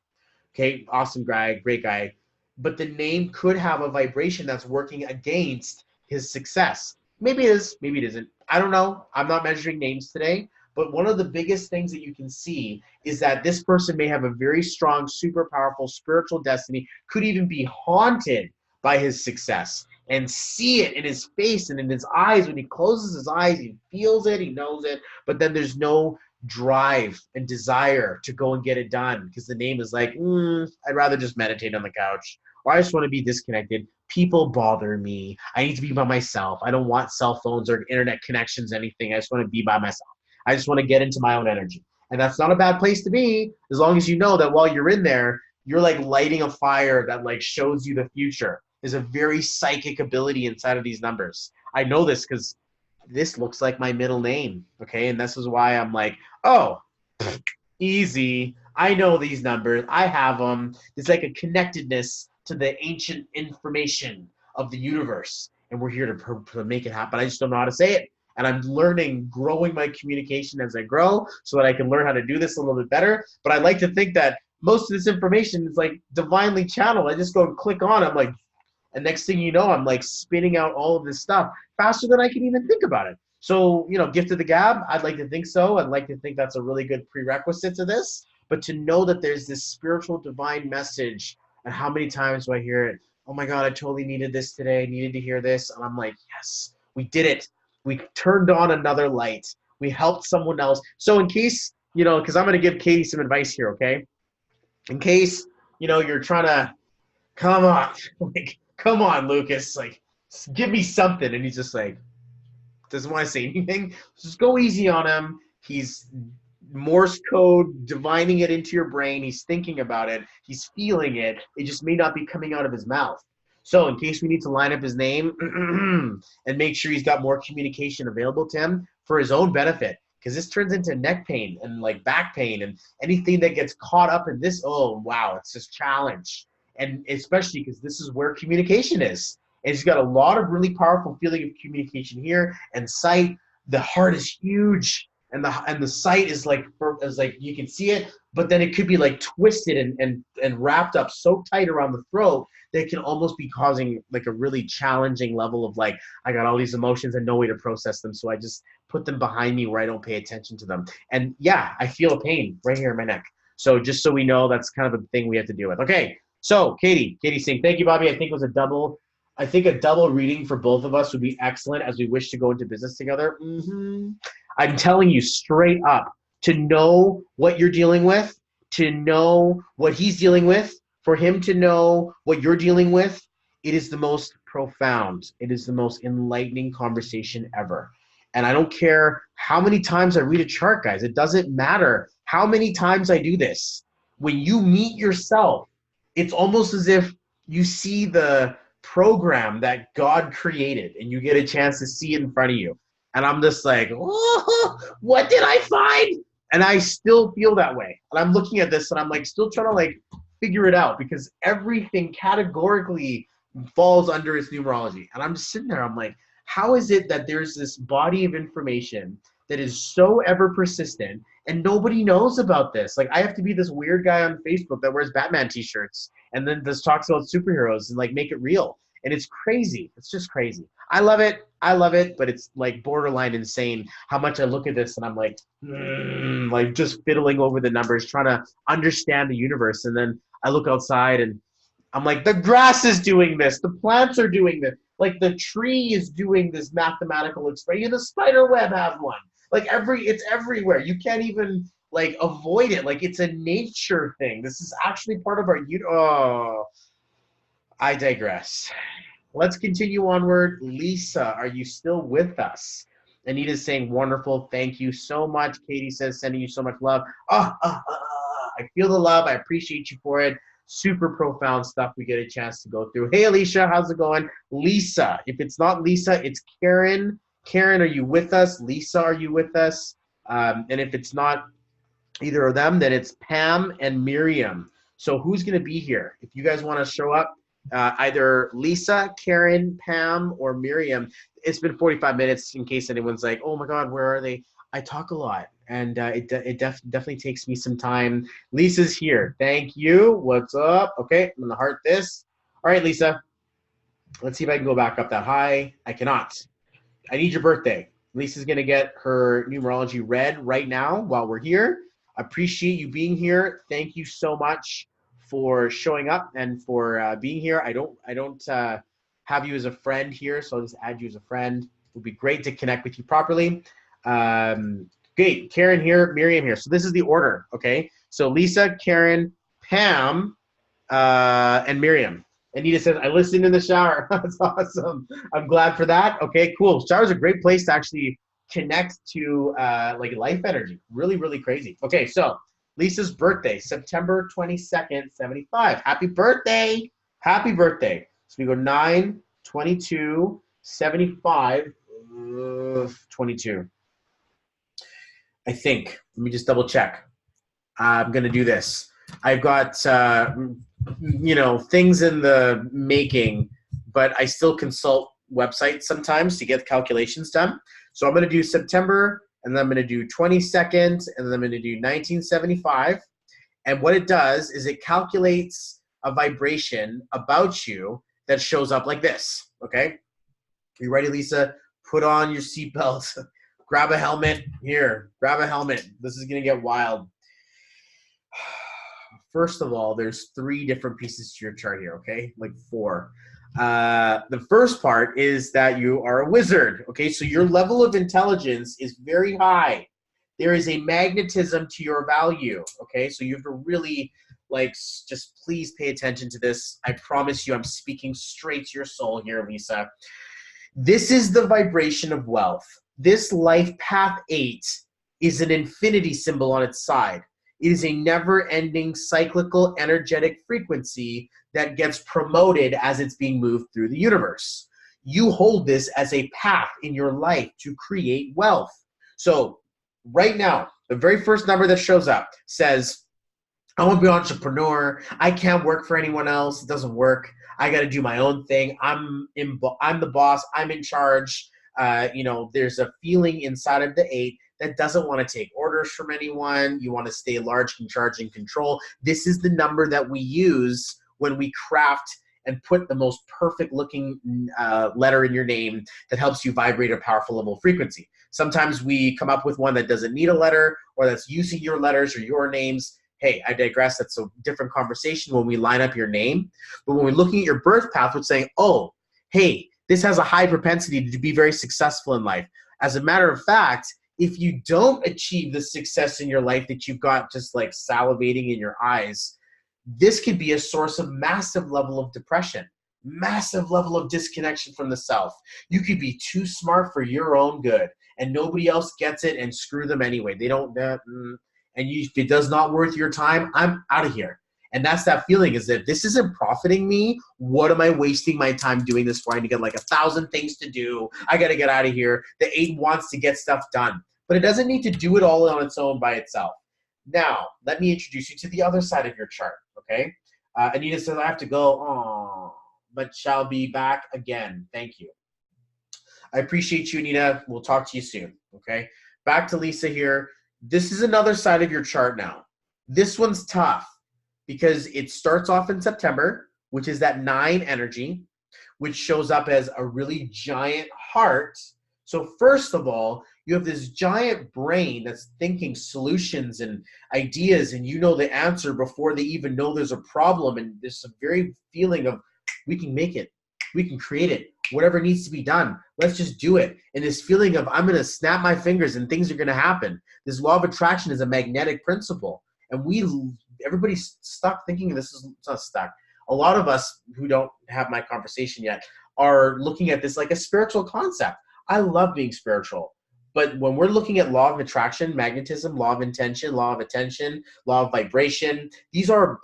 Okay, awesome guy, great guy. But the name could have a vibration that's working against his success. Maybe it is, maybe it isn't. I don't know. I'm not measuring names today. But one of the biggest things that you can see is that this person may have a very strong, super powerful spiritual destiny, could even be haunted by his success and see it in his face and in his eyes. When he closes his eyes, he feels it, he knows it, but then there's no drive and desire to go and get it done because the name is like, I'd rather just meditate on the couch, or I just want to be disconnected. People bother me. I need to be by myself. I don't want cell phones or internet connections, anything. I just want to be by myself. I just want to get into my own energy. And that's not a bad place to be, as long as you know that while you're in there, you're like lighting a fire that like shows you the future. There's a very psychic ability inside of these numbers. I know this because this looks like my middle name, okay? And this is why I'm like, oh, easy. I know these numbers. I have them. It's like a connectedness to the ancient information of the universe. And we're here to make it happen. I just don't know how to say it. And I'm learning, growing my communication as I grow so that I can learn how to do this a little bit better. But I like to think that most of this information is like divinely channeled. I just go and click on it. I'm like, and next thing you know, I'm like spitting out all of this stuff faster than I can even think about it. So, gift of the gab, I'd like to think so. I'd like to think that's a really good prerequisite to this. But to know that there's this spiritual divine message, and how many times do I hear it? Oh my God, I totally needed this today, needed to hear this. And I'm like, yes, we did it. We turned on another light. We helped someone else. So in case, because I'm going to give Katie some advice here, okay? In case, you're trying to, come on, like, come on, Lucas, like, give me something. And he's just like, doesn't want to say anything. Just go easy on him. He's Morse code, divining it into your brain. He's thinking about it. He's feeling it. It just may not be coming out of his mouth. So in case we need to line up his name and make sure he's got more communication available to him for his own benefit, because this turns into neck pain and like back pain and anything that gets caught up in this, oh, wow, it's this challenge. And especially because this is where communication is. And he's got a lot of really powerful feeling of communication here and sight. The heart is huge, and the sight is like you can see it, but then it could be like twisted and wrapped up so tight around the throat that it can almost be causing like a really challenging level of like, I got all these emotions and no way to process them, so I just put them behind me where I don't pay attention to them. And yeah, I feel a pain right here in my neck. So just so we know, that's kind of a thing we have to deal with. Okay, so Katie saying, thank you, Bobby. I think it was a double reading for both of us would be excellent as we wish to go into business together. I'm telling you straight up, to know what you're dealing with, to know what he's dealing with, for him to know what you're dealing with, it is the most profound, it is the most enlightening conversation ever. And I don't care how many times I read a chart, guys. It doesn't matter how many times I do this. When you meet yourself, it's almost as if you see the program that God created and you get a chance to see it in front of you. And I'm just like, oh, what did I find? And I still feel that way. And I'm looking at this and I'm like still trying to like figure it out, because everything categorically falls under its numerology. And I'm just sitting there, I'm like, how is it that there's this body of information that is so ever persistent and nobody knows about this? Like, I have to be this weird guy on Facebook that wears Batman t-shirts and then just talks about superheroes and like make it real. And it's crazy. It's just crazy. I love it, but it's like borderline insane how much I look at this and I'm like just fiddling over the numbers, trying to understand the universe. And then I look outside and I'm like, the grass is doing this, the plants are doing this, like the tree is doing this mathematical expression, the spider web has one. Like it's everywhere. You can't even like avoid it. Like it's a nature thing. This is actually part of our I digress. Let's continue onward. Lisa, are you still with us? Anita's saying, wonderful. Thank you so much. Katie says, sending you so much love. I feel the love. I appreciate you for it. Super profound stuff we get a chance to go through. Hey, Alicia, how's it going? Lisa, if it's not Lisa, it's Karen. Karen, are you with us? Lisa, are you with us? And if it's not either of them, then it's Pam and Miriam. So who's going to be here? If you guys want to show up, either Lisa, Karen, Pam, or Miriam. It's been 45 minutes in case anyone's like, oh my God, where are they? I talk a lot, and it definitely takes me some time. Lisa's here. Thank you. What's up? Okay, I'm going to heart this. All right, Lisa. Let's see if I can go back up that high. I cannot. I need your birthday. Lisa's going to get her numerology read right now while we're here. Appreciate you being here. Thank you so much for showing up and for being here. I don't have you as a friend here, so I'll just add you as a friend. It would be great to connect with you properly. Great, Karen here, Miriam here. So this is the order, okay? So Lisa, Karen, Pam, and Miriam. Anita says, I listened in the shower. That's awesome. I'm glad for that. Okay, cool. Shower's a great place to actually connect to like life energy. Really, really crazy. Okay, so Lisa's birthday, September 22nd, 75. Happy birthday. Happy birthday. So we go 9, 22, 75, 22. I think. Let me just double check. I'm going to do this. I've got, things in the making, but I still consult websites sometimes to get calculations done. So I'm going to do September, and then I'm going to do 22nd, and then I'm going to do 1975. And what it does is it calculates a vibration about you that shows up like this, okay? You ready, Lisa? Put on your seatbelt. Grab a helmet. Here, grab a helmet. This is going to get wild. First of all, there's 3 different pieces to your chart here, okay? Like 4. The first part is that you are a wizard, okay? So your level of intelligence is very high. There is a magnetism to your value, okay? So you have to really, just please pay attention to this. I promise you I'm speaking straight to your soul here, Lisa. This is the vibration of wealth. This life path 8 is an infinity symbol on its side. It is a never-ending cyclical energetic frequency that gets promoted as it's being moved through the universe. You hold this as a path in your life to create wealth. So right now, the very first number that shows up says, I want to be an entrepreneur. I can't work for anyone else. It doesn't work. I got to do my own thing. I'm the boss. I'm in charge. There's a feeling inside of the 8 that doesn't want to take orders from anyone. You want to stay large, in charge, and control. This is the number that we use when we craft and put the most perfect looking letter in your name that helps you vibrate a powerful level of frequency. Sometimes we come up with one that doesn't need a letter or that's using your letters or your names. Hey, I digress. That's a different conversation when we line up your name. But when we're looking at your birth path, we're saying, oh, hey, this has a high propensity to be very successful in life. As a matter of fact, if you don't achieve the success in your life that you've got just like salivating in your eyes, this could be a source of massive level of depression, massive level of disconnection from the self. You could be too smart for your own good and nobody else gets it and screw them anyway. They don't, if it does not worth your time, I'm out of here. And that's that feeling is that this isn't profiting me. What am I wasting my time doing this for? I need to get like 1,000 things to do. I got to get out of here. The 8 wants to get stuff done, but it doesn't need to do it all on its own by itself. Now, let me introduce you to the other side of your chart, okay? Anita says, I have to go, oh, but shall be back again. Thank you. I appreciate you, Anita. We'll talk to you soon, okay? Back to Lisa here. This is another side of your chart now. This one's tough because it starts off in September, which is that 9 energy, which shows up as a really giant heart. So first of all, you have this giant brain that's thinking solutions and ideas, and you know the answer before they even know there's a problem. And there's a very feeling of, we can make it, we can create it, whatever needs to be done, let's just do it. And this feeling of, I'm going to snap my fingers and things are going to happen. This law of attraction is a magnetic principle. And everybody's stuck thinking this is, it's not stuck. A lot of us who don't have my conversation yet, are looking at this like a spiritual concept. I love being spiritual. But when we're looking at law of attraction, magnetism, law of intention, law of attention, law of vibration, these are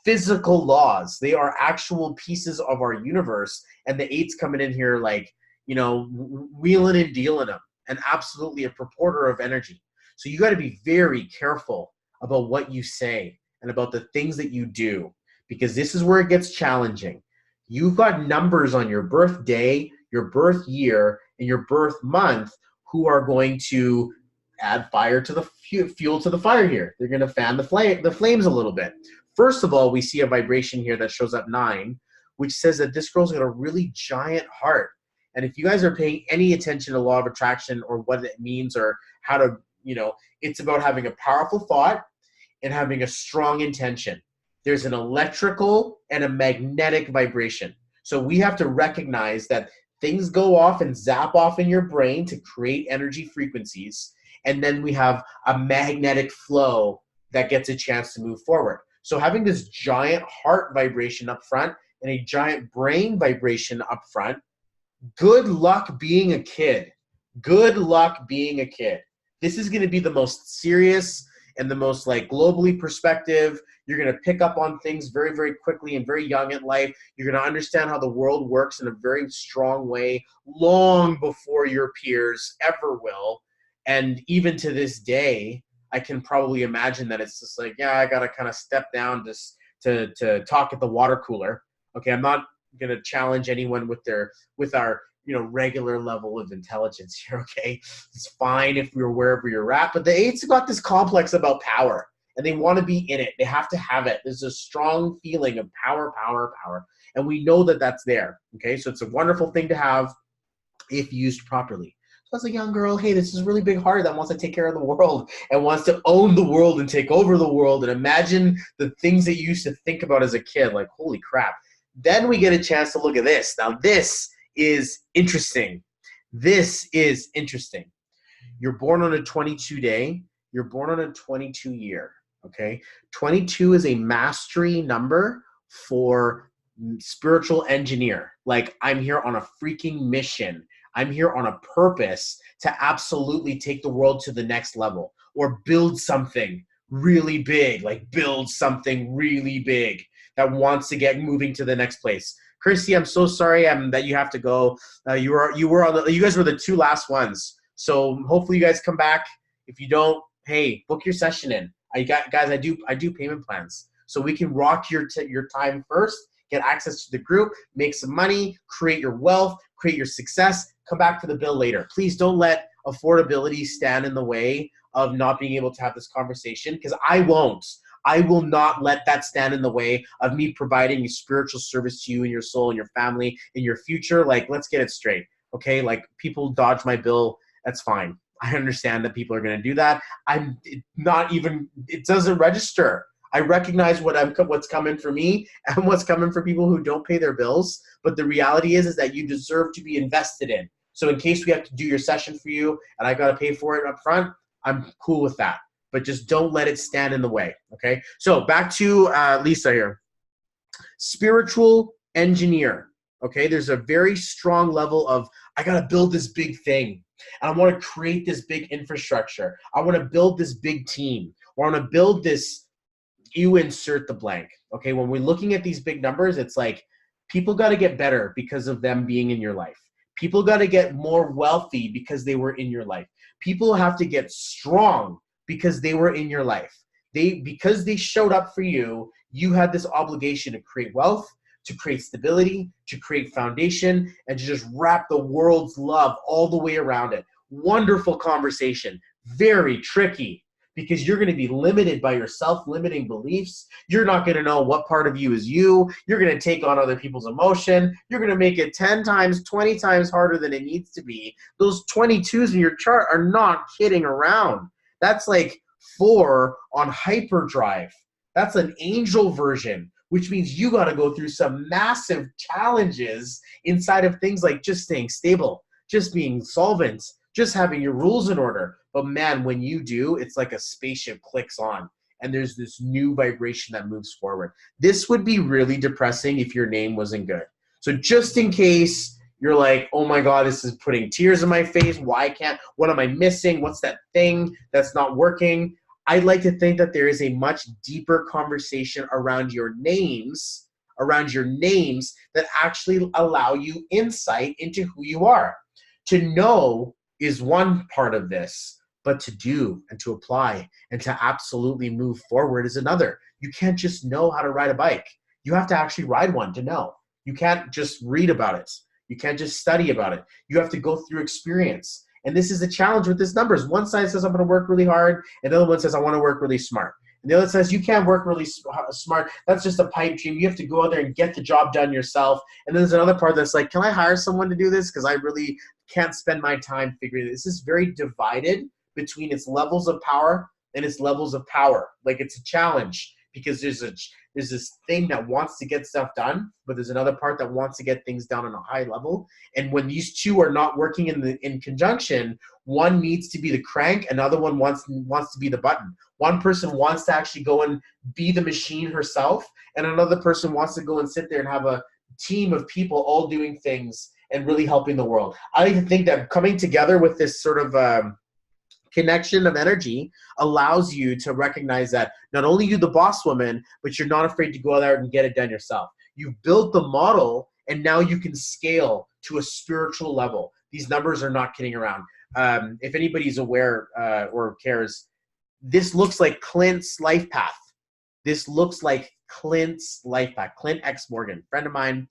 physical laws. They are actual pieces of our universe. And the eight's coming in here like, you know, wheeling and dealing them, and absolutely a purporter of energy. So you got to be very careful about what you say and about the things that you do, because this is where it gets challenging. You've got numbers on your birthday, your birth year, and your birth month who are going to add fire to the fuel to the fire here. They're going to fan the flames a little bit. First of all, we see a vibration here that shows up 9, which says that this girl's got a really giant heart. And if you guys are paying any attention to law of attraction or what it means or how to, you know, it's about having a powerful thought and having a strong intention. There's an electrical and a magnetic vibration. So we have to recognize that things go off and zap off in your brain to create energy frequencies. And then we have a magnetic flow that gets a chance to move forward. So having this giant heart vibration up front and a giant brain vibration up front, good luck being a kid. Good luck being a kid. This is going to be the most serious and the most like globally perspective. You're going to pick up on things very, very quickly and very young in life. You're going to understand how the world works in a very strong way long before your peers ever will. And even to this day, I can probably imagine that it's just like, yeah, I got to kind of step down just to talk at the water cooler. Okay, I'm not going to challenge anyone with our regular level of intelligence here. Okay, it's fine if we're wherever you're at, but the eights have got this complex about power, and they want to be in it. They have to have it. There's a strong feeling of power, and we know that that's there. Okay, so it's a wonderful thing to have if used properly. So as a young girl, hey, this is a really big heart that wants to take care of the world and wants to own the world and take over the world and imagine the things that you used to think about as a kid, like, holy crap. Then we get a chance to look at this. Now, this is interesting. This is interesting. You're born on a 22 day. You're born on a 22 year. Okay. 22 is a mastery number for spiritual engineer. Like, I'm here on a freaking mission. I'm here on a purpose to absolutely take the world to the next level or build something really big, like build something really big that wants to get moving to the next place. Christy, I'm so sorry that you have to go. You guys were the 2 last ones. So hopefully you guys come back. If you don't, hey, book your session in. Guys, I do payment plans. So we can rock your time first, get access to the group, make some money, create your wealth, create your success, come back for the bill later. Please don't let affordability stand in the way of not being able to have this conversation, because I won't. I will not let that stand in the way of me providing a spiritual service to you and your soul and your family and your future. Like, let's get it straight, okay? Like, people dodge my bill. That's fine. I understand that people are going to do that. It doesn't register. I recognize what's coming for me and what's coming for people who don't pay their bills. But the reality is that you deserve to be invested in. So in case we have to do your session for you and I got to pay for it up front, I'm cool with that. But just don't let it stand in the way, okay? So back to Lisa here. Spiritual engineer, okay? There's a very strong level of, I got to build this big thing. And I want to create this big infrastructure. I want to build this big team. Or I want to build this, you insert the blank, okay? When we're looking at these big numbers, it's like people got to get better because of them being in your life. People got to get more wealthy because they were in your life. People have to get strong because they were in your life. Because they showed up for you, you had this obligation to create wealth, to create stability, to create foundation, and to just wrap the world's love all the way around it. Wonderful conversation. Very tricky, because you're going to be limited by your self-limiting beliefs. You're not going to know what part of you is you. You're going to take on other people's emotion. You're going to make it 10 times, 20 times harder than it needs to be. Those 22s in your chart are not kidding around. That's like 4 on hyperdrive. That's an angel version, which means you got to go through some massive challenges inside of things like just staying stable, just being solvent, just having your rules in order. But man, when you do, it's like a spaceship clicks on and there's this new vibration that moves forward. This would be really depressing if your name wasn't good. So just in case you're like, oh my God, this is putting tears in my face. What am I missing? What's that thing that's not working? I'd like to think that there is a much deeper conversation around your names that actually allow you insight into who you are. To know is one part of this, but to do and to apply and to absolutely move forward is another. You can't just know how to ride a bike. You have to actually ride one to know. You can't just read about it. You can't just study about it. You have to go through experience. And this is the challenge with this numbers. One side says I'm going to work really hard, and the other one says I want to work really smart. And the other says you can't work really smart. That's just a pipe dream. You have to go out there and get the job done yourself. And then there's another part that's like, can I hire someone to do this? Because I really can't spend my time figuring this. This is very divided between its levels of power and its levels of power. Like it's a challenge because there's this thing that wants to get stuff done, but there's another part that wants to get things done on a high level. And when these two are not working in conjunction, one needs to be the crank, another one wants to be the button. One person wants to actually go and be the machine herself, and another person wants to go and sit there and have a team of people all doing things and really helping the world. I like to think that coming together with this sort of connection of energy allows you to recognize that not only you the boss woman, but you're not afraid to go out there and get it done yourself. You've built the model, and now you can scale to a spiritual level. These numbers are not kidding around. If anybody's aware or cares, this looks like Clint's life path. This looks like Clint's life path. Clint X Morgan, friend of mine,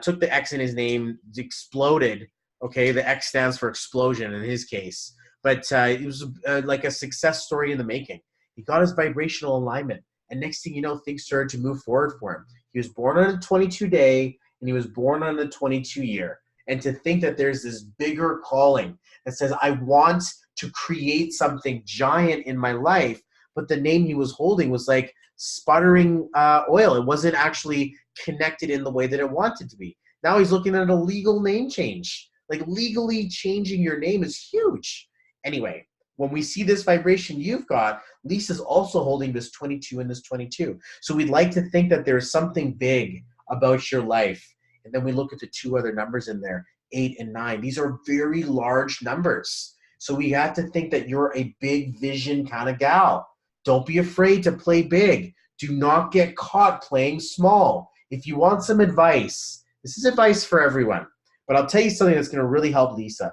took the X in his name, exploded. Okay, the X stands for explosion in his case. But it was like a success story in the making. He got his vibrational alignment, and next thing you know, things started to move forward for him. He was born on a 22 day, and he was born on a 22 year. And to think that there's this bigger calling that says, I want to create something giant in my life, but the name he was holding was like sputtering oil. It wasn't actually connected in the way that it wanted to be. Now he's looking at a legal name change. Like legally changing your name is huge. Anyway, when we see this vibration you've got, Lisa's also holding this 22 and this 22. So we'd like to think that there's something big about your life. And then we look at the two other numbers in there, 8 and 9. These are very large numbers. So we have to think that you're a big vision kind of gal. Don't be afraid to play big. Do not get caught playing small. If you want some advice, this is advice for everyone. But I'll tell you something that's going to really help Lisa.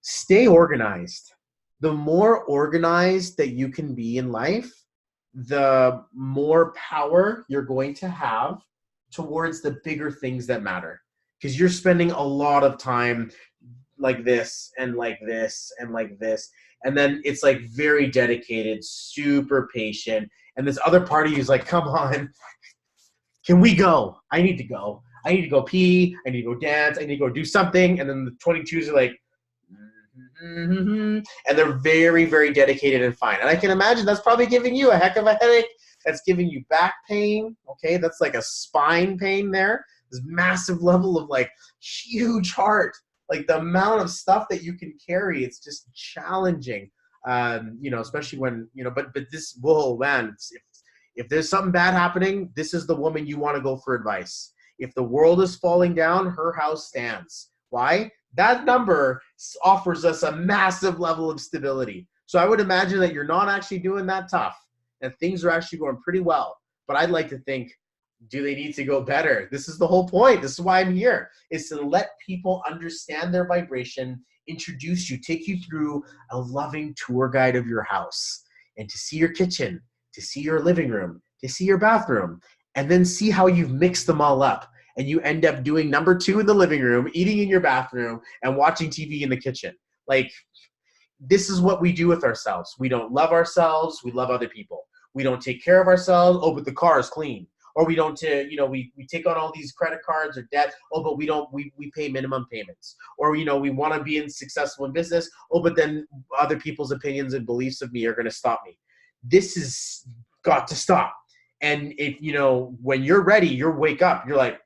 Stay organized. The more organized that you can be in life, the more power you're going to have towards the bigger things that matter. Because you're spending a lot of time like this and like this and like this. And then it's like very dedicated, super patient. And this other party who's like, come on, can we go? I need to go. I need to go pee. I need to go dance. I need to go do something. And then the 22s are like, and they're very, very dedicated and fine. And I can imagine that's probably giving you a heck of a headache. That's giving you back pain. Okay, that's like a spine pain there. This massive level of like huge heart. Like the amount of stuff that you can carry, it's just challenging. Especially when, but this, whoa, man, if there's something bad happening, this is the woman you want to go for advice. If the world is falling down, her house stands. Why? That number offers us a massive level of stability. So I would imagine that you're not actually doing that tough, and things are actually going pretty well. But I'd like to think, do they need to go better? This is the whole point. This is why I'm here, is to let people understand their vibration, introduce you, take you through a loving tour guide of your house, and to see your kitchen, to see your living room, to see your bathroom, and then see how you've mixed them all up. And you end up doing number 2 in the living room, eating in your bathroom, and watching TV in the kitchen. Like, this is what we do with ourselves. We don't love ourselves. We love other people. We don't take care of ourselves. Oh, but the car is clean. Or we don't, we take on all these credit cards or debt. Oh, but we pay minimum payments. Or, we want to be successful in business. Oh, but then other people's opinions and beliefs of me are going to stop me. This has got to stop. And if, when you're ready, you wake up. You're like,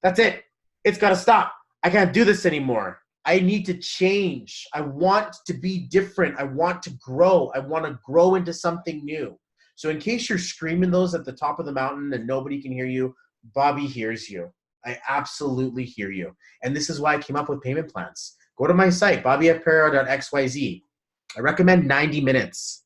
that's it. It's got to stop. I can't do this anymore. I need to change. I want to be different. I want to grow. I want to grow into something new. So in case you're screaming those at the top of the mountain and nobody can hear you, Bobby hears you. I absolutely hear you. And this is why I came up with payment plans. Go to my site, bobbyfparihar.xyz. I recommend 90 minutes.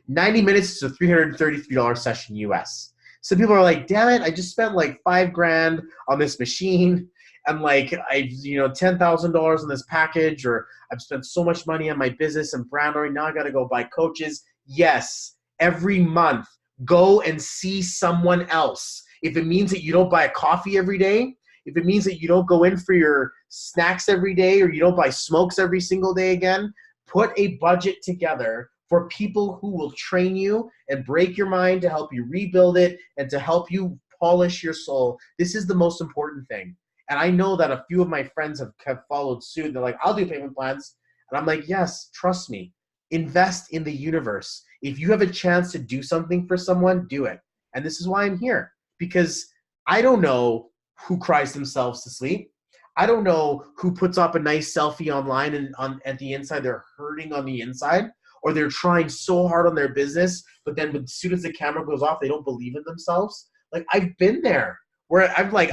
90 minutes is a $333 session US. Some people are like, damn it, I just spent like $5,000 on this machine and like $10,000 on this package, or I've spent so much money on my business and brand already. Now I got to go buy coaches. Yes, every month, go and see someone else. If it means that you don't buy a coffee every day, if it means that you don't go in for your snacks every day, or you don't buy smokes every single day again, put a budget together for people who will train you and break your mind to help you rebuild it and to help you polish your soul. This is the most important thing. And I know that a few of my friends have followed suit. They're like, I'll do payment plans. And I'm like, yes, trust me. Invest in the universe. If you have a chance to do something for someone, do it. And this is why I'm here, because I don't know who cries themselves to sleep. I don't know who puts up a nice selfie online and at the inside they're hurting on the inside, or they're trying so hard on their business, but then as soon as the camera goes off, they don't believe in themselves. Like, I've been there where I'm like,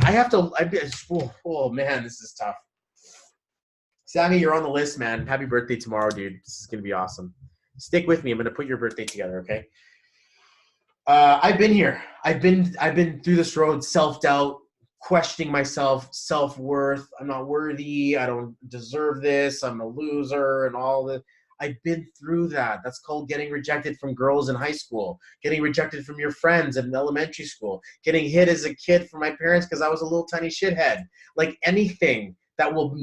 oh man, this is tough. Sammy, you're on the list, man. Happy birthday tomorrow, dude. This is going to be awesome. Stick with me. I'm going to put your birthday together, okay? I've been here. I've been through this road, self-doubt, questioning myself, self-worth. I'm not worthy. I don't deserve this. I'm a loser and all that. I've been through that. That's called getting rejected from girls in high school, getting rejected from your friends in elementary school, getting hit as a kid from my parents because I was a little tiny shithead. Like, anything that will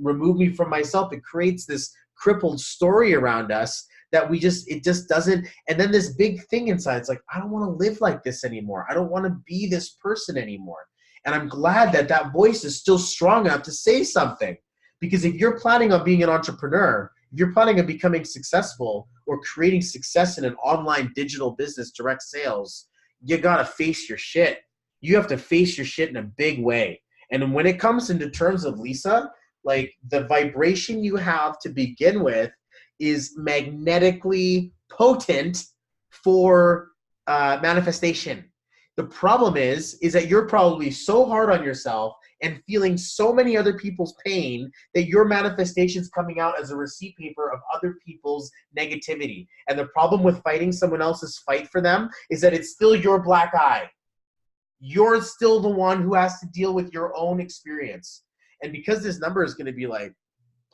remove me from myself, it creates this crippled story around us that it just doesn't. And then this big thing inside, it's like, I don't want to live like this anymore. I don't want to be this person anymore. And I'm glad that that voice is still strong enough to say something. Because if you're planning on being an entrepreneur, if you're planning on becoming successful or creating success in an online digital business, direct sales, you got to face your shit. You have to face your shit in a big way. And when it comes into terms of Lisa, like, the vibration you have to begin with is magnetically potent for manifestation. The problem is that you're probably so hard on yourself and feeling so many other people's pain that your manifestation's coming out as a receipt paper of other people's negativity. And the problem with fighting someone else's fight for them is that it's still your black eye. You're still the one who has to deal with your own experience. And because this number is going to be like,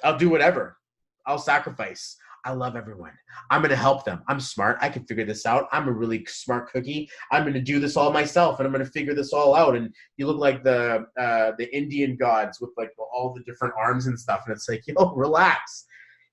I'll do whatever. I'll sacrifice. I love everyone. I'm going to help them. I'm smart. I can figure this out. I'm a really smart cookie. I'm going to do this all myself, and I'm going to figure this all out. And you look like the Indian gods with like all the different arms and stuff. And it's like, relax.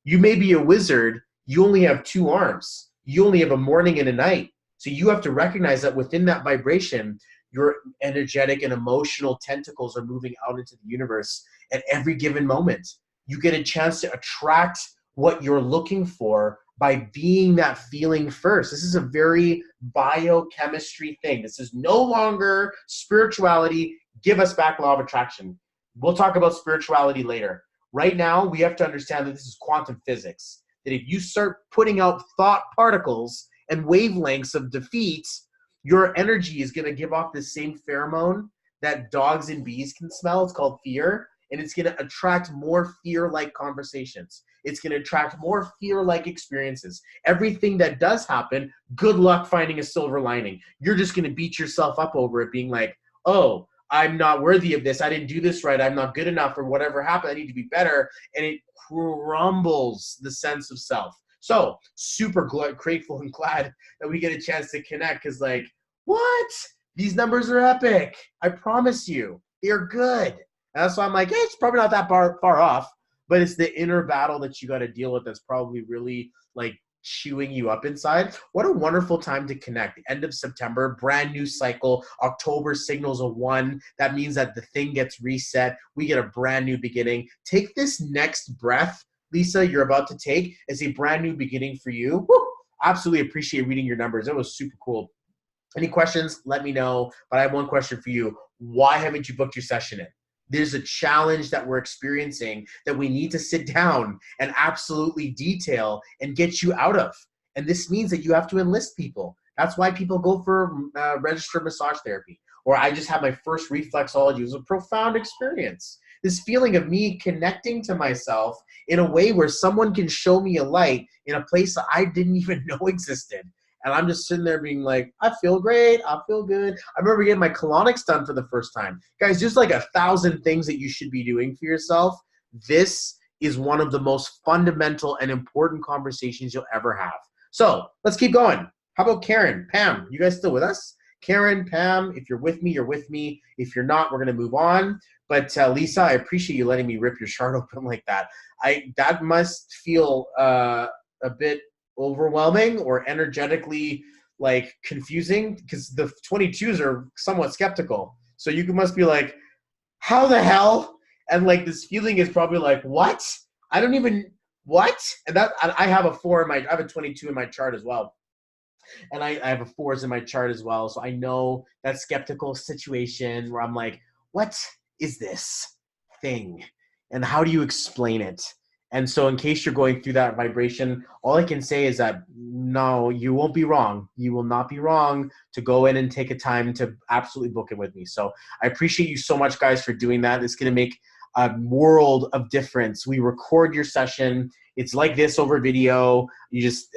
You may be a wizard. You only have 2 arms. You only have a morning and a night. So you have to recognize that within that vibration, your energetic and emotional tentacles are moving out into the universe at every given moment. You get a chance to attract what you're looking for by being that feeling first. This is a very biochemistry thing. This is no longer spirituality. Give us back law of attraction. We'll talk about spirituality later. Right now, we have to understand that this is quantum physics. That if you start putting out thought particles and wavelengths of defeat, your energy is going to give off the same pheromone that dogs and bees can smell. It's called fear. And it's going to attract more fear-like conversations. It's going to attract more fear-like experiences. Everything that does happen, good luck finding a silver lining. You're just going to beat yourself up over it, being like, oh, I'm not worthy of this. I didn't do this right. I'm not good enough, or whatever happened. I need to be better. And it crumbles the sense of self. So super grateful and glad that we get a chance to connect, because like, what? These numbers are epic. I promise you. They're good. And that's why I'm like, hey, it's probably not that far off, but it's the inner battle that you got to deal with that's probably really like chewing you up inside. What a wonderful time to connect. The end of September, brand new cycle. October signals a 1. That means that the thing gets reset. We get a brand new beginning. Take this next breath, Lisa, you're about to take as a brand new beginning for you. Woo! Absolutely appreciate reading your numbers. It was super cool. Any questions? Let me know. But I have one question for you. Why haven't you booked your session in? There's a challenge that we're experiencing that we need to sit down and absolutely detail and get you out of. And this means that you have to enlist people. That's why people go for registered massage therapy. or I just had my first reflexology. It was a profound experience. This feeling of me connecting to myself in a way where someone can show me a light in a place that I didn't even know existed. And I'm just sitting there being like, I feel great. I feel good. I remember getting my colonics done for the first time. Guys, just like 1,000 things that you should be doing for yourself. This is one of the most fundamental and important conversations you'll ever have. So let's keep going. How about Karen, Pam? You guys still with us? Karen, Pam, if you're with me, you're with me. If you're not, we're going to move on. But Lisa, I appreciate you letting me rip your chart open like that. That must feel a bit overwhelming or energetically like confusing, because the 22s are somewhat skeptical. So you must be like, how the hell? And like this feeling is probably like, what? I don't even, what? And that I have a 4 I have a 22 in my chart as well. And I have a 4s in my chart as well. So I know that skeptical situation where I'm like, what is this thing? And how do you explain it? And so in case you're going through that vibration, all I can say is that, no, you won't be wrong. You will not be wrong to go in and take a time to absolutely book it with me. So I appreciate you so much, guys, for doing that. It's going to make a world of difference. We record your session. It's like this over video. You just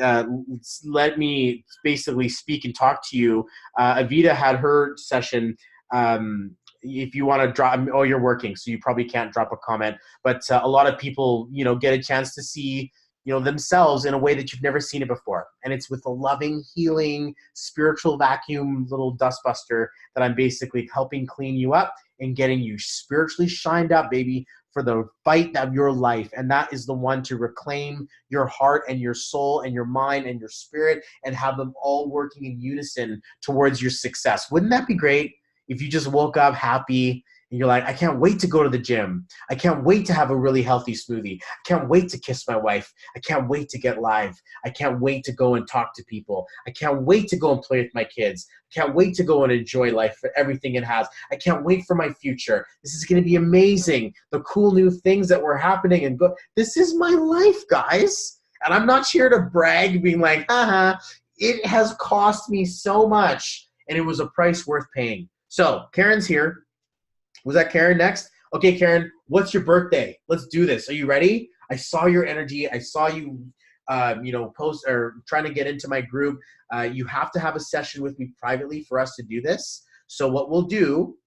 let me basically speak and talk to you. Avita had her session. If you want to drop, oh, you're working, so you probably can't drop a comment. But a lot of people, get a chance to see, themselves in a way that you've never seen it before. And it's with a loving, healing, spiritual vacuum little dustbuster that I'm basically helping clean you up and getting you spiritually shined up, baby, for the fight of your life. And that is the one to reclaim your heart and your soul and your mind and your spirit and have them all working in unison towards your success. Wouldn't that be great? If you just woke up happy and you're like, I can't wait to go to the gym. I can't wait to have a really healthy smoothie. I can't wait to kiss my wife. I can't wait to get live. I can't wait to go and talk to people. I can't wait to go and play with my kids. I can't wait to go and enjoy life for everything it has. I can't wait for my future. This is going to be amazing. The cool new things that were happening and go. This is my life, guys. And I'm not here to brag being like, haha, it has cost me so much and it was a price worth paying. So Karen's here. Was that Karen next? Okay, Karen, what's your birthday? Let's do this. Are you ready? I saw your energy. I saw you, post or trying to get into my group. You have to have a session with me privately for us to do this. So what we'll do,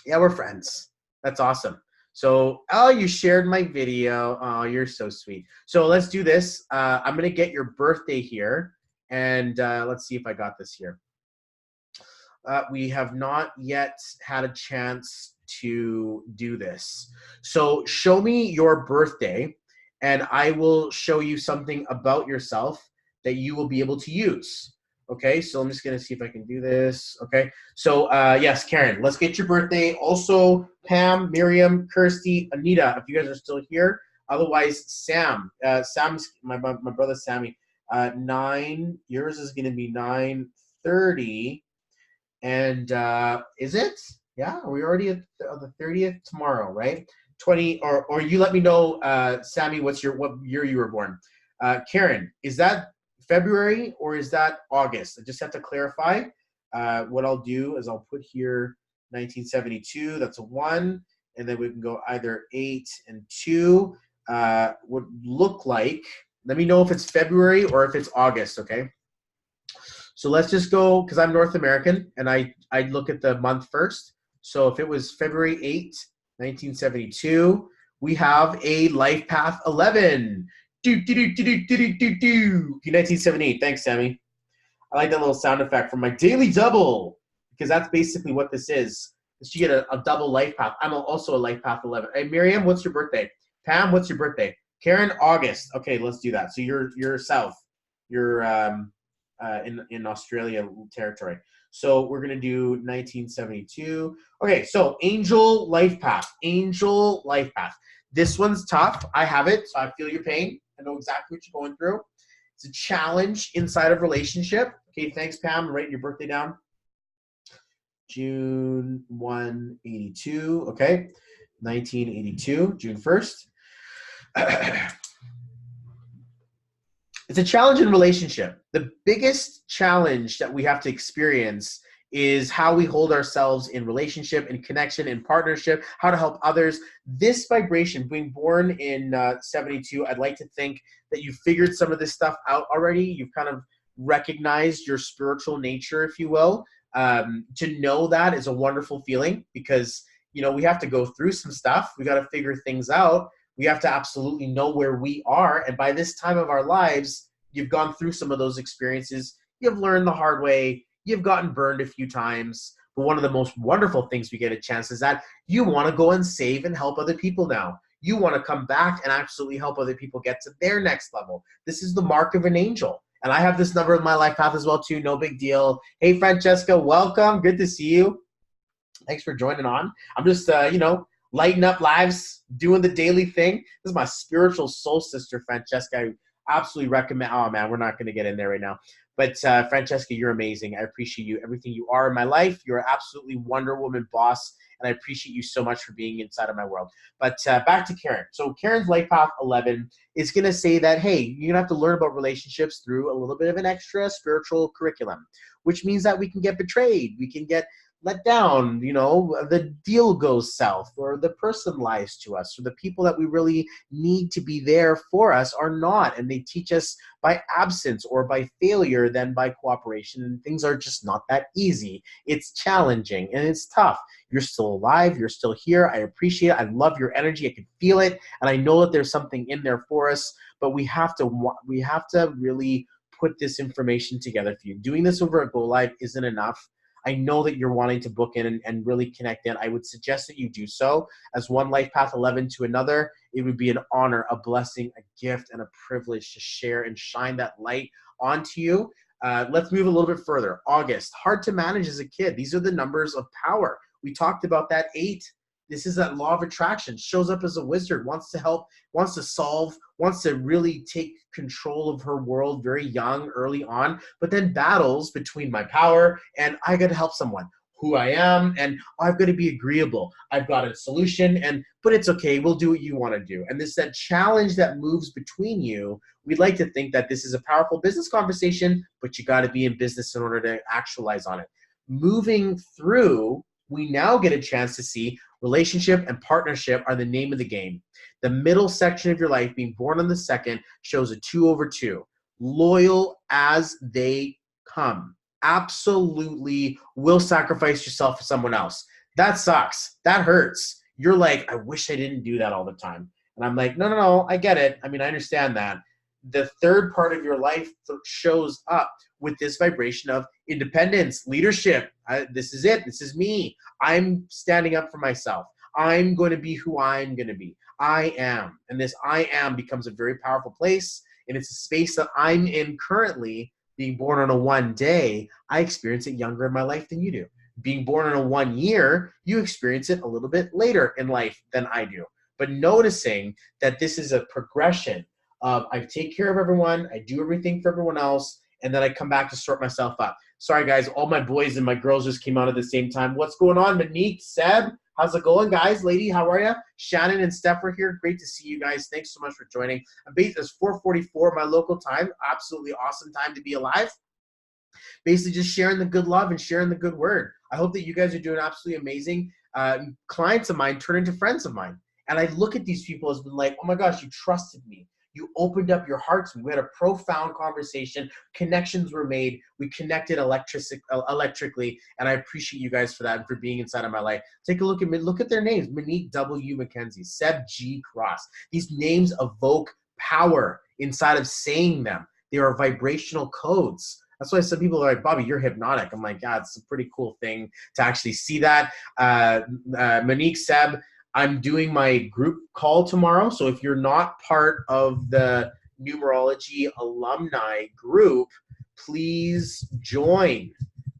yeah, we're friends. That's awesome. So, oh, you shared my video. Oh, you're so sweet. So let's do this. I'm going to get your birthday here. And let's see if I got this here. We have not yet had a chance to do this. So show me your birthday and I will show you something about yourself that you will be able to use. Okay, so I'm just gonna see if I can do this. Okay, so yes, Karen, let's get your birthday. Also, Pam, Miriam, Kirsty, Anita, if you guys are still here. Otherwise, Sam, Sam's my brother Sammy. 9, yours is gonna be 9:30. And is it? Yeah, are we already at the 30th tomorrow, right? 20, or you let me know, Sammy, what year you were born. Karen, is that February or is that August? I just have to clarify. What I'll do is I'll put here 1972, that's a 1, and then we can go either 8 and 2. Would look like, let me know if it's February or if it's August, okay? So let's just go, because I'm North American, and I look at the month first. So if it was February 8, 1972, we have a Life Path 11. 1978. Thanks, Sammy. I like that little sound effect from my daily double, because that's basically what this is. You get a double Life Path. I'm also a Life Path 11. Hey, Miriam, what's your birthday? Pam, what's your birthday? Karen, August. Okay, let's do that. So you're south. You're in Australia territory. So we're gonna do 1972. Okay, so Angel Life Path. Angel Life Path. This one's tough. I have it, so I feel your pain. I know exactly what you're going through. It's a challenge inside of relationship. Okay, thanks, Pam. I'm writing your birthday down. June 1, 82. Okay, 1982, June 1st. It's a challenge in relationship. The biggest challenge that we have to experience is how we hold ourselves in relationship, in connection, in partnership, how to help others. This vibration, being born in 72, I'd like to think that you figured some of this stuff out already. You've kind of recognized your spiritual nature, if you will. To know that is a wonderful feeling because, you know, we have to go through some stuff. We got to figure things out. We have to absolutely know where we are. And by this time of our lives, you've gone through some of those experiences. You've learned the hard way. You've gotten burned a few times. But one of the most wonderful things we get a chance is that you want to go and save and help other people now. You want to come back and absolutely help other people get to their next level. This is the mark of an angel. And I have this number in my life path as well too. No big deal. Hey, Francesca, welcome. Good to see you. Thanks for joining on. I'm just, lighting up lives, doing the daily thing. This is my spiritual soul sister, Francesca. I absolutely recommend. Oh, man, we're not going to get in there right now. But Francesca, you're amazing. I appreciate you, everything you are in my life. You're absolutely Wonder Woman boss, and I appreciate you so much for being inside of my world. But back to Karen. So Karen's Life Path 11 is going to say that, hey, you're going to have to learn about relationships through a little bit of an extra spiritual curriculum, which means that we can get betrayed. We can get let down, the deal goes south, or the person lies to us, or the people that we really need to be there for us are not, and they teach us by absence or by failure than by cooperation, and things are just not that easy. It's challenging and it's tough. You're still alive, you're still here. I appreciate it. I love your energy. I can feel it, and I know that there's something in there for us, but we have to really put this information together for you. Doing this over at Go Live isn't enough. I know that you're wanting to book in and really connect in. I would suggest that you do so. As one Life Path 11 to another, it would be an honor, a blessing, a gift, and a privilege to share and shine that light onto you. Let's move a little bit further. August, hard to manage as a kid. These are the numbers of power. We talked about that 8. This is that law of attraction. Shows up as a wizard, wants to help, wants to solve, wants to really take control of her world very young, early on, but then battles between my power and I got to help someone, who I am, and I've got to be agreeable. I've got a solution, but it's okay. We'll do what you want to do. And this that challenge that moves between you. We'd like to think that this is a powerful business conversation, but you got to be in business in order to actualize on it. Moving through, we now get a chance to see relationship and partnership are the name of the game. The middle section of your life, being born on the 2nd, shows a 2/2. Loyal as they come. Absolutely will sacrifice yourself for someone else. That sucks. That hurts. You're like, I wish I didn't do that all the time. And I'm like, no, I get it. I mean, I understand that. The third part of your life shows up with this vibration of independence, leadership. This is it. This is me. I'm standing up for myself. I'm going to be who I'm going to be. I am. And this I am becomes a very powerful place. And it's a space that I'm in currently. Being born on a 1 day, I experience it younger in my life than you do. Being born on a 1 year, you experience it a little bit later in life than I do. But noticing that this is a progression of I take care of everyone, I do everything for everyone else, and then I come back to sort myself up. Sorry, guys, all my boys and my girls just came out at the same time. What's going on, Monique, Seb? How's it going, guys? Lady, how are you? Shannon and Steph are here. Great to see you guys. Thanks so much for joining. I'm based at 4:44 my local time. Absolutely awesome time to be alive. Basically just sharing the good love and sharing the good word. I hope that you guys are doing absolutely amazing. Clients of mine turn into friends of mine. And I look at these people as been like, oh my gosh, you trusted me. You opened up your hearts. We had a profound conversation. Connections were made. We connected electrically, and I appreciate you guys for that and for being inside of my life. Take a look at me. Look at their names: Monique W. McKenzie, Seb G. Cross. These names evoke power inside of saying them. They are vibrational codes. That's why some people are like, Bobby, you're hypnotic. I'm like, yeah, it's a pretty cool thing to actually see that. Monique, Seb, I'm doing my group call tomorrow. So if you're not part of the numerology alumni group, please join,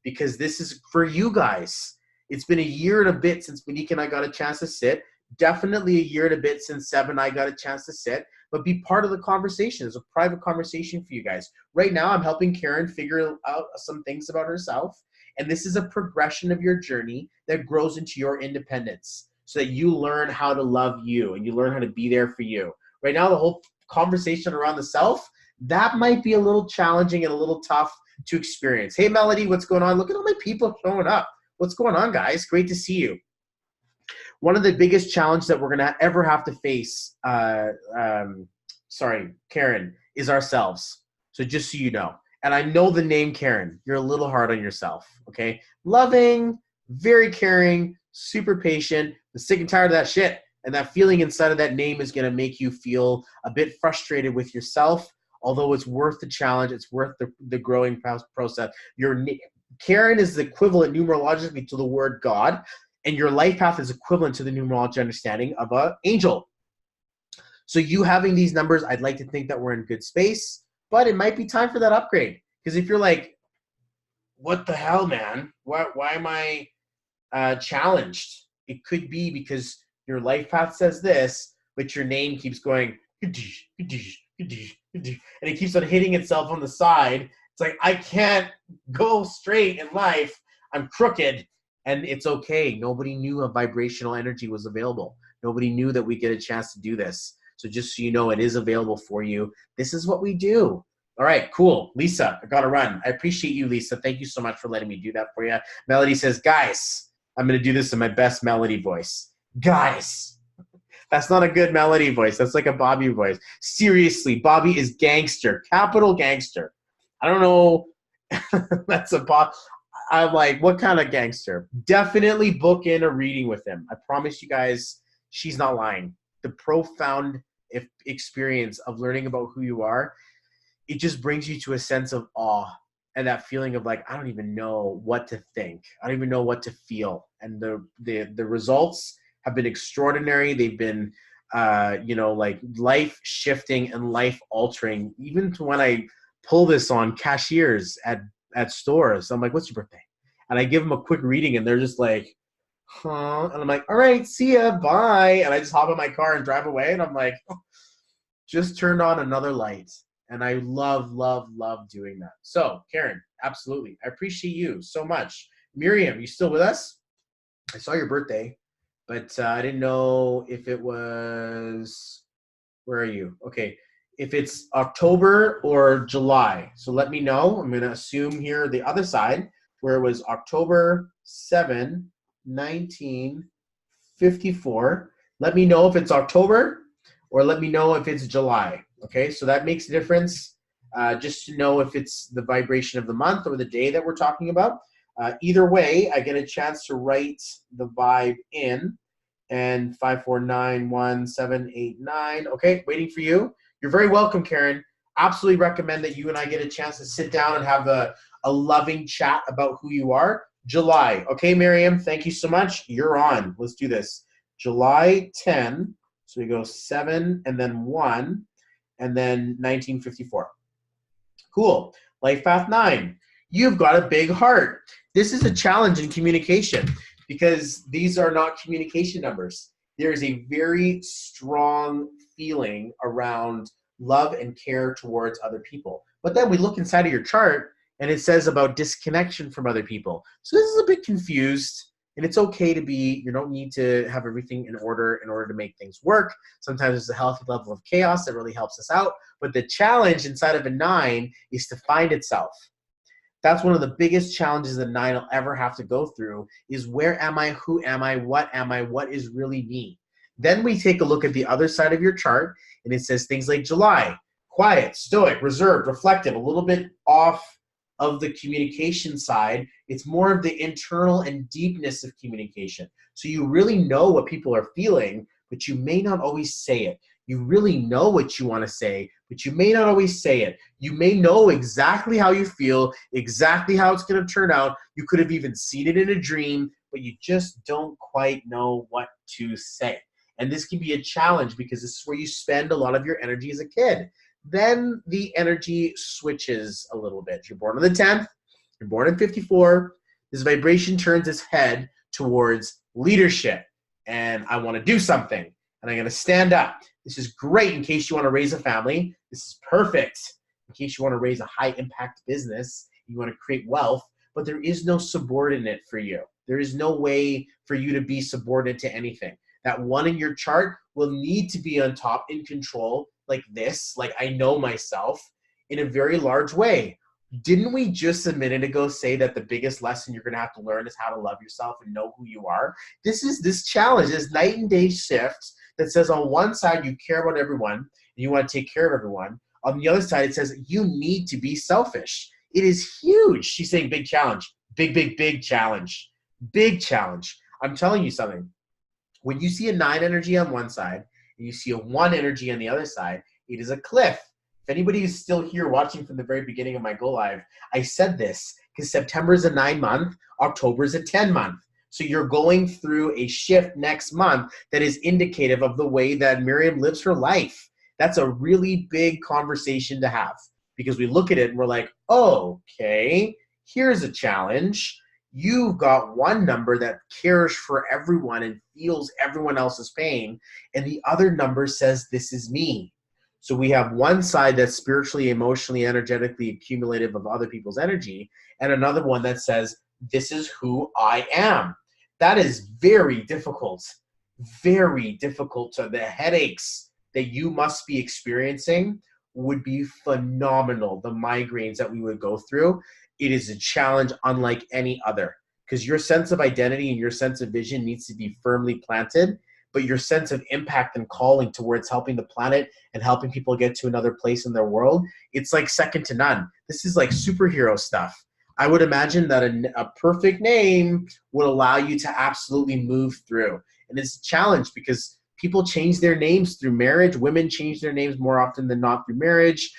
because this is for you guys. It's been a year and a bit since Monique and I got a chance to sit. Definitely a year and a bit since Seb and I got a chance to sit. But be part of the conversation. It's a private conversation for you guys. Right now, I'm helping Karen figure out some things about herself. And this is a progression of your journey that grows into your independence, so that you learn how to love you and you learn how to be there for you. Right now, the whole conversation around the self, that might be a little challenging and a little tough to experience. Hey, Melody, what's going on? Look at all my people showing up. What's going on, guys? Great to see you. One of the biggest challenges that we're going to ever have to face, Karen, is ourselves. So just so you know, and I know the name Karen, you're a little hard on yourself, okay? Loving, very caring, super patient, but sick and tired of that shit. And that feeling inside of that name is going to make you feel a bit frustrated with yourself, although it's worth the challenge. It's worth the growing process. Karen is the equivalent numerologically to the word God, and your life path is equivalent to the numerology understanding of an angel. So you having these numbers, I'd like to think that we're in good space, but it might be time for that upgrade. Because if you're like, what the hell, man? Why am I challenged? It could be because your life path says this, but your name keeps going, and it keeps on hitting itself on the side. It's like, I can't go straight in life. I'm crooked. And it's okay. Nobody knew a vibrational energy was available. Nobody knew that we get a chance to do this. So just so you know, it is available for you. This is what we do. All right, cool. Lisa, I got to run. I appreciate you, Lisa. Thank you so much for letting me do that for you. Melody says, guys, I'm going to do this in my best Melody voice. Guys. That's not a good Melody voice. That's like a Bobby voice. Seriously, Bobby is gangster. Capital gangster. I don't know. That's a Bob. I'm like, what kind of gangster? Definitely book in a reading with him. I promise you guys, she's not lying. The profound experience of learning about who you are, it just brings you to a sense of awe and that feeling of like, I don't even know what to think. I don't even know what to feel. And the results have been extraordinary. They've been, like life shifting and life altering. Even to when I pull this on cashiers at stores, I'm like, what's your birthday? And I give them a quick reading and they're just like, huh? And I'm like, all right, see ya, bye. And I just hop in my car and drive away. And I'm like, just turned on another light. And I love, love, love doing that. So Karen, absolutely. I appreciate you so much. Miriam, you still with us? I saw your birthday, but I didn't know if it was, where are you? Okay. If it's October or July. So let me know. I'm going to assume here the other side where it was October 7, 1954. Let me know if it's October or let me know if it's July. Okay, so that makes a difference just to know if it's the vibration of the month or the day that we're talking about. Either way, I get a chance to write the vibe in. And 5491789. Okay, waiting for you. You're very welcome, Karen. Absolutely recommend that you and I get a chance to sit down and have a loving chat about who you are. July. Okay, Miriam, thank you so much. You're on. Let's do this. July 10. So we go 7 and then 1 and then 1954. Cool. Life Path 9. You've got a big heart. This is a challenge in communication because these are not communication numbers. There is a very strong feeling around love and care towards other people. But then we look inside of your chart and it says about disconnection from other people. So this is a bit confused, and it's okay to be, you don't need to have everything in order to make things work. Sometimes there's a healthy level of chaos that really helps us out. But the challenge inside of a 9 is to find itself. That's one of the biggest challenges that 9 will ever have to go through is where am I, who am I, what is really me? Then we take a look at the other side of your chart and it says things like July, quiet, stoic, reserved, reflective, a little bit off of the communication side. It's more of the internal and deepness of communication. So you really know what people are feeling, but you may not always say it. You really know what you want to say, but you may not always say it. You may know exactly how you feel, exactly how it's going to turn out. You could have even seen it in a dream, but you just don't quite know what to say. And this can be a challenge because this is where you spend a lot of your energy as a kid. Then the energy switches a little bit. You're born on the 10th. You're born in 54. This vibration turns its head towards leadership. And I want to do something. And I'm going to stand up. This is great in case you want to raise a family. This is perfect in case you want to raise a high-impact business. You want to create wealth. But there is no subordinate for you. There is no way for you to be subordinate to anything. That 1 in your chart will need to be on top, in control, like this, like I know myself, in a very large way. Didn't we just a minute ago say that the biggest lesson you're going to have to learn is how to love yourself and know who you are? This is this challenge, this night and day shift that says on one side you care about everyone and you want to take care of everyone. On the other side, it says you need to be selfish. It is huge. She's saying big challenge, big challenge, big challenge. I'm telling you something. When you see a 9 energy on one side and you see a 1 energy on the other side, it is a cliff. If anybody is still here watching from the very beginning of my Go Live, I said this because September is a 9 month, October is a 10 month. So you're going through a shift next month that is indicative of the way that Miriam lives her life. That's a really big conversation to have because we look at it and we're like, oh, okay, here's a challenge. You've got one number that cares for everyone and feels everyone else's pain, and the other number says, this is me. So we have one side that's spiritually, emotionally, energetically accumulative of other people's energy, and another one that says, this is who I am. That is very difficult, very difficult. So the headaches that you must be experiencing would be phenomenal. The migraines that we would go through, it is a challenge unlike any other because your sense of identity and your sense of vision needs to be firmly planted, but your sense of impact and calling towards helping the planet and helping people get to another place in their world, it's like second to none. This is like superhero stuff. I would imagine that a perfect name would allow you to absolutely move through. And it's a challenge because people change their names through marriage. Women change their names more often than not through marriage.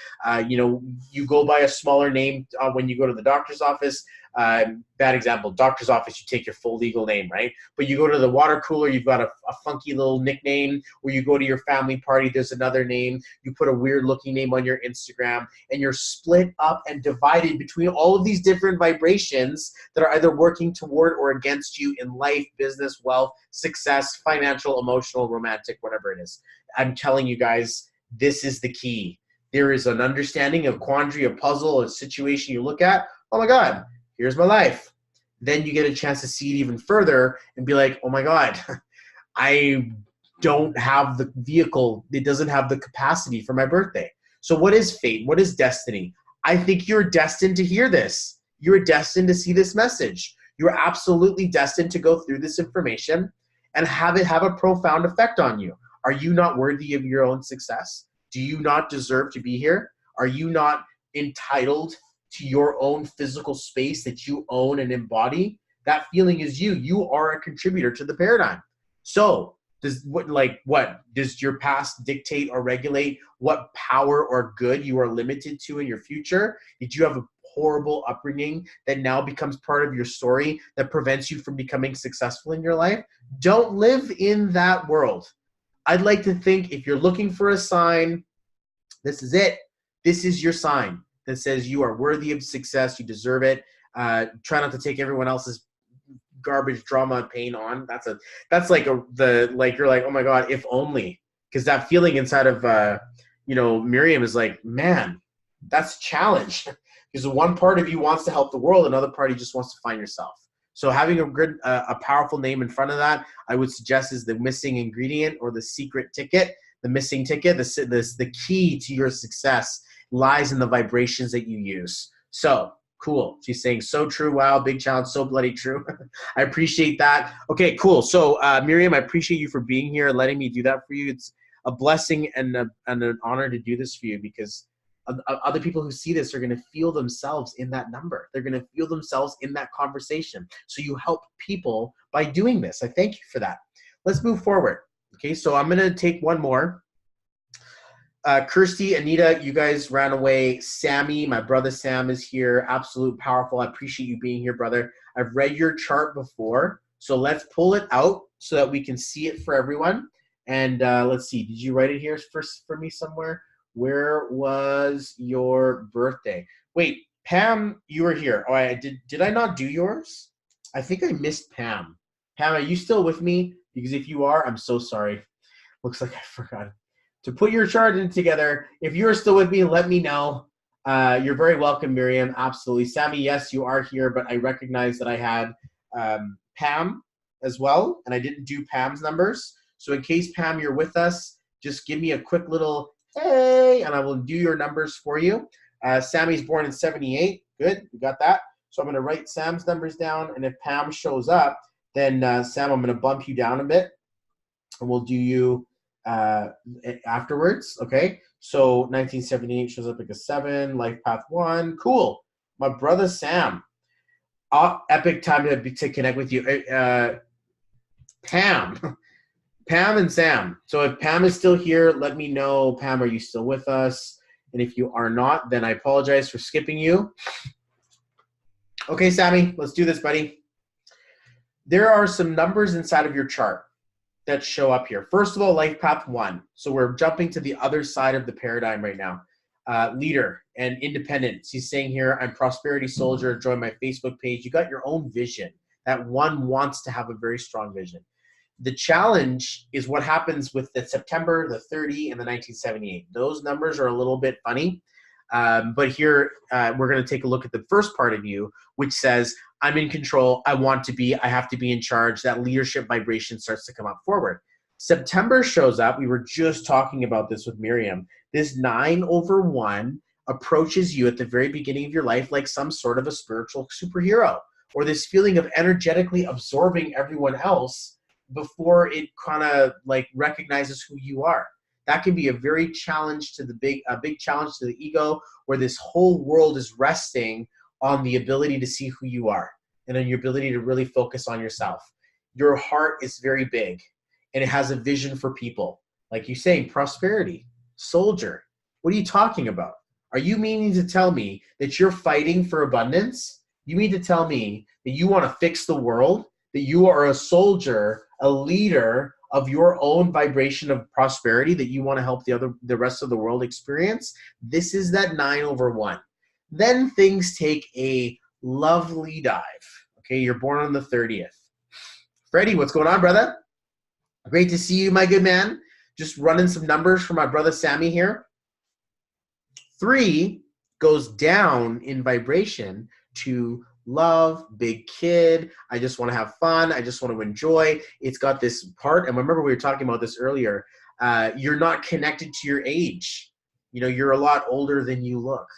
You go by a smaller name when you go to the doctor's office. Bad example, doctor's office, you take your full legal name, right? But you go to the water cooler, you've got a funky little nickname. Or you go to your family party, there's another name. You put a weird looking name on your Instagram, and you're split up and divided between all of these different vibrations that are either working toward or against you in life, business, wealth, success, financial, emotional, romantic, whatever it is. I'm telling you guys, this is the key. There is an understanding of quandary, a puzzle, a situation you look at. Oh my God, here's my life. Then you get a chance to see it even further and be like, oh my God, I don't have the vehicle. It doesn't have the capacity for my birthday. So what is fate? What is destiny? I think you're destined to hear this. You're destined to see this message. You're absolutely destined to go through this information and have it have a profound effect on you. Are you not worthy of your own success? Do you not deserve to be here? Are you not entitled to your own physical space that you own and embody? That feeling is you. You are a contributor to the paradigm. So does does your past dictate or regulate what power or good you are limited to in your future? Did you have a horrible upbringing that now becomes part of your story that prevents you from becoming successful in your life? Don't live in that world. I'd like to think if you're looking for a sign, this is it. This is your sign that says you are worthy of success. You deserve it. Try not to take everyone else's garbage, drama, and pain on. That's like you're like, oh my God, if only. Because that feeling inside of Miriam is like, man, that's a challenge. Because one part of you wants to help the world, another part of you just wants to find yourself. So having a powerful name in front of that, I would suggest is the missing ingredient or the secret ticket, the missing ticket. The key to your success lies in the vibrations that you use. So cool. She's saying so true. Wow, big challenge, so bloody true. I appreciate that. Okay, cool. So Miriam, I appreciate you for being here and letting me do that for you. It's a blessing and an honor to do this for you because other people who see this are going to feel themselves in that number. They're going to feel themselves in that conversation. So you help people by doing this. I thank you for that. Let's move forward. Okay, so I'm going to take one more. Kirsty, Anita, you guys ran away. Sammy, my brother Sam is here. Absolute powerful. I appreciate you being here, brother. I've read your chart before. So let's pull it out so that we can see it for everyone. And let's see. Did you write it here for me somewhere? Where was your birthday? Wait, Pam, you were here. Oh, did I not do yours? I think I missed Pam. Pam, are you still with me? Because if you are, I'm so sorry. Looks like I forgot to put your chart in together. If you're still with me, let me know. You're very welcome, Miriam. Absolutely. Sammy, yes, you are here, but I recognize that I had Pam as well, and I didn't do Pam's numbers. So in case, Pam, you're with us, just give me a quick little hey, and I will do your numbers for you. Sammy's born in 78. Good, we got that. So I'm going to write Sam's numbers down, and if Pam shows up, then Sam, I'm going to bump you down a bit, and we'll do you afterwards, okay? So 1978 shows up like a 7, life path 1. Cool. My brother Sam. Epic time to connect with you. Pam. Pam and Sam. So if Pam is still here, let me know. Pam, are you still with us? And if you are not, then I apologize for skipping you. Okay, Sammy, let's do this, buddy. There are some numbers inside of your chart that show up here. First of all, life path 1. So we're jumping to the other side of the paradigm right now. Leader and independence. He's saying here, I'm prosperity soldier. Join my Facebook page. You got your own vision. That one wants to have a very strong vision. The challenge is what happens with the September, the 30, and the 1978. Those numbers are a little bit funny. But here, we're going to take a look at the first part of you, which says, I'm in control. I want to be. I have to be in charge. That leadership vibration starts to come up forward. September shows up. We were just talking about this with Miriam. This 9/1 approaches you at the very beginning of your life like some sort of a spiritual superhero, or this feeling of energetically absorbing everyone else before it kind of like recognizes who you are. That can be a very challenge to a big challenge to the ego, where this whole world is resting on the ability to see who you are and on your ability to really focus on yourself. Your heart is very big and it has a vision for people. Like you're saying, prosperity, soldier. What are you talking about? Are you meaning to tell me that you're fighting for abundance? You mean to tell me that you want to fix the world, that you are a soldier, a leader of your own vibration of prosperity that you want to help the rest of the world experience? This is that 9/1. Then things take a lovely dive. Okay, you're born on the 30th. Freddie, what's going on, brother? Great to see you, my good man. Just running some numbers for my brother Sammy here. 3 goes down in vibration to love, big kid. I just want to have fun. I just want to enjoy. It's got this part, and remember we were talking about this earlier. You're not connected to your age. You know, you're a lot older than you look.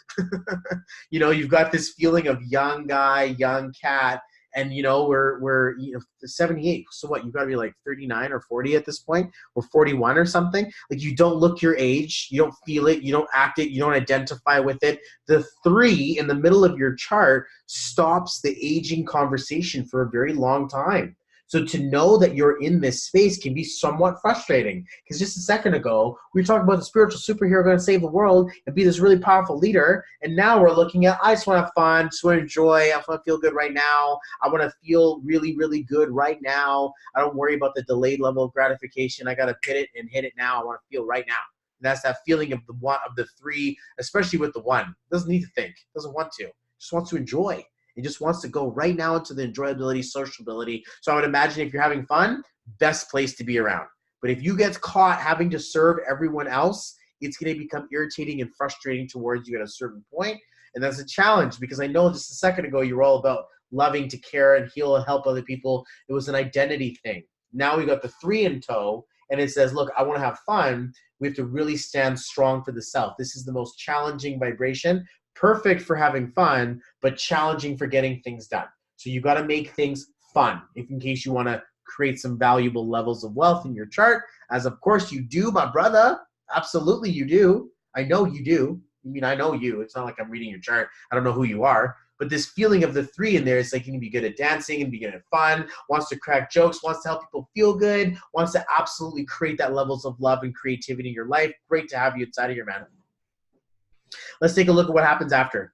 You know, you've got this feeling of young guy, young cat, and you know, we're 78. So what? You've got to be like 39 or 40 at this point, or 41 or something. Like you don't look your age, you don't feel it, you don't act it, you don't identify with it. The 3 in the middle of your chart stops the aging conversation for a very long time. So to know that you're in this space can be somewhat frustrating, because just a second ago, we were talking about the spiritual superhero going to save the world and be this really powerful leader. And now we're looking at, I just want to have fun, just want to enjoy, I just want to feel good right now. I want to feel really, really good right now. I don't worry about the delayed level of gratification. I got to hit it now. I want to feel right now. And that's that feeling of the 3, especially with the 1. Doesn't need to think, doesn't want to, just wants to enjoy. It just wants to go right now into the enjoyability, sociability. So I would imagine if you're having fun, best place to be around. But if you get caught having to serve everyone else, it's going to become irritating and frustrating towards you at a certain point. And that's a challenge, because I know just a second ago you were all about loving to care and heal and help other people. It was an identity thing. Now we got the 3 in tow, and it says, look, I want to have fun. We have to really stand strong for the self. This is the most challenging vibration. Perfect for having fun, but challenging for getting things done. So you got to make things fun, if in case you want to create some valuable levels of wealth in your chart, as of course you do, my brother. Absolutely you do. I know you do. I mean, I know you. It's not like I'm reading your chart. I don't know who you are. But this feeling of the 3 in there is like you can be good at dancing and be good at fun, wants to crack jokes, wants to help people feel good, wants to absolutely create that levels of love and creativity in your life. Great to have you inside of your man. Let's take a look at what happens after.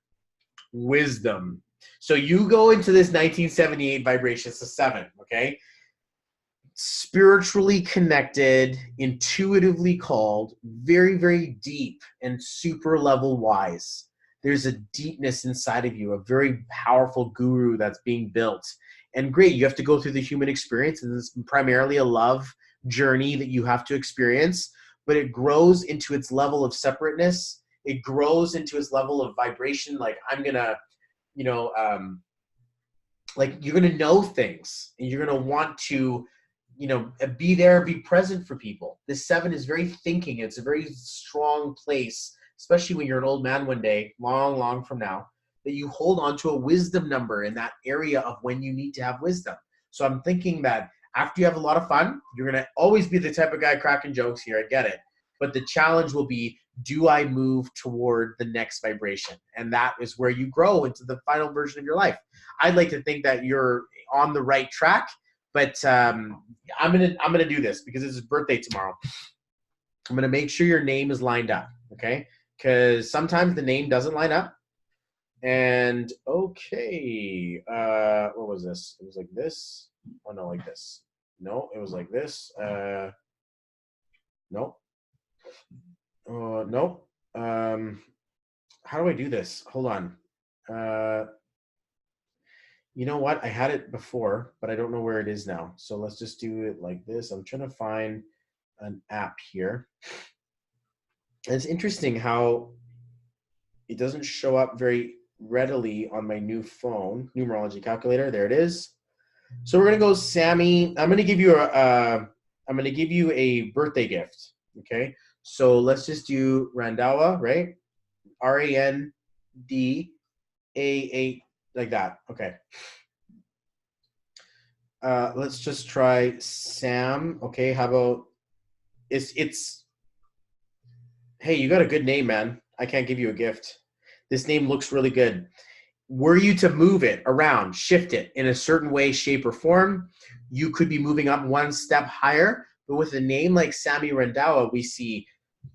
Wisdom. So you go into this 1978 vibration. It's a 7, okay? Spiritually connected, intuitively called, very, very deep and super level wise. There's a deepness inside of you, a very powerful guru that's being built. And great, you have to go through the human experience, and it's primarily a love journey that you have to experience, but it grows into its level of separateness. It grows into its level of vibration. Like I'm going to, like you're going to know things, and you're going to want to, be there, be present for people. This 7 is very thinking. It's a very strong place especially when you're an old man one day, long, long from now, that you hold on to a wisdom number in that area of when you need to have wisdom. So I'm thinking that after you have a lot of fun, you're going to always be the type of guy cracking jokes here. I get it. But the challenge will be, do I move toward the next vibration? And that is where you grow into the final version of your life. I'd like to think that you're on the right track, but I'm gonna do this because it's his birthday tomorrow. I'm gonna make sure your name is lined up, okay? Because sometimes the name doesn't line up. And okay, what was this? It was like this. Oh no, like this. No, it was like this. No. No. How do I do this? Hold on. You know what? I had it before, but I don't know where it is now. So let's just do it like this. I'm trying to find an app here. And it's interesting how it doesn't show up very readily on my new phone. Numerology calculator. There it is. So we're gonna go, Sammy. I'm gonna give you a birthday gift. Okay. So let's just do Randhawa, right? Randaa, like that. Okay. Let's just try Sam. Okay. How about it's hey, you got a good name, man. I can't give you a gift. This name looks really good. Were you to move it around, shift it in a certain way, shape, or form, you could be moving up one step higher. But with a name like Sammy Randhawa, we see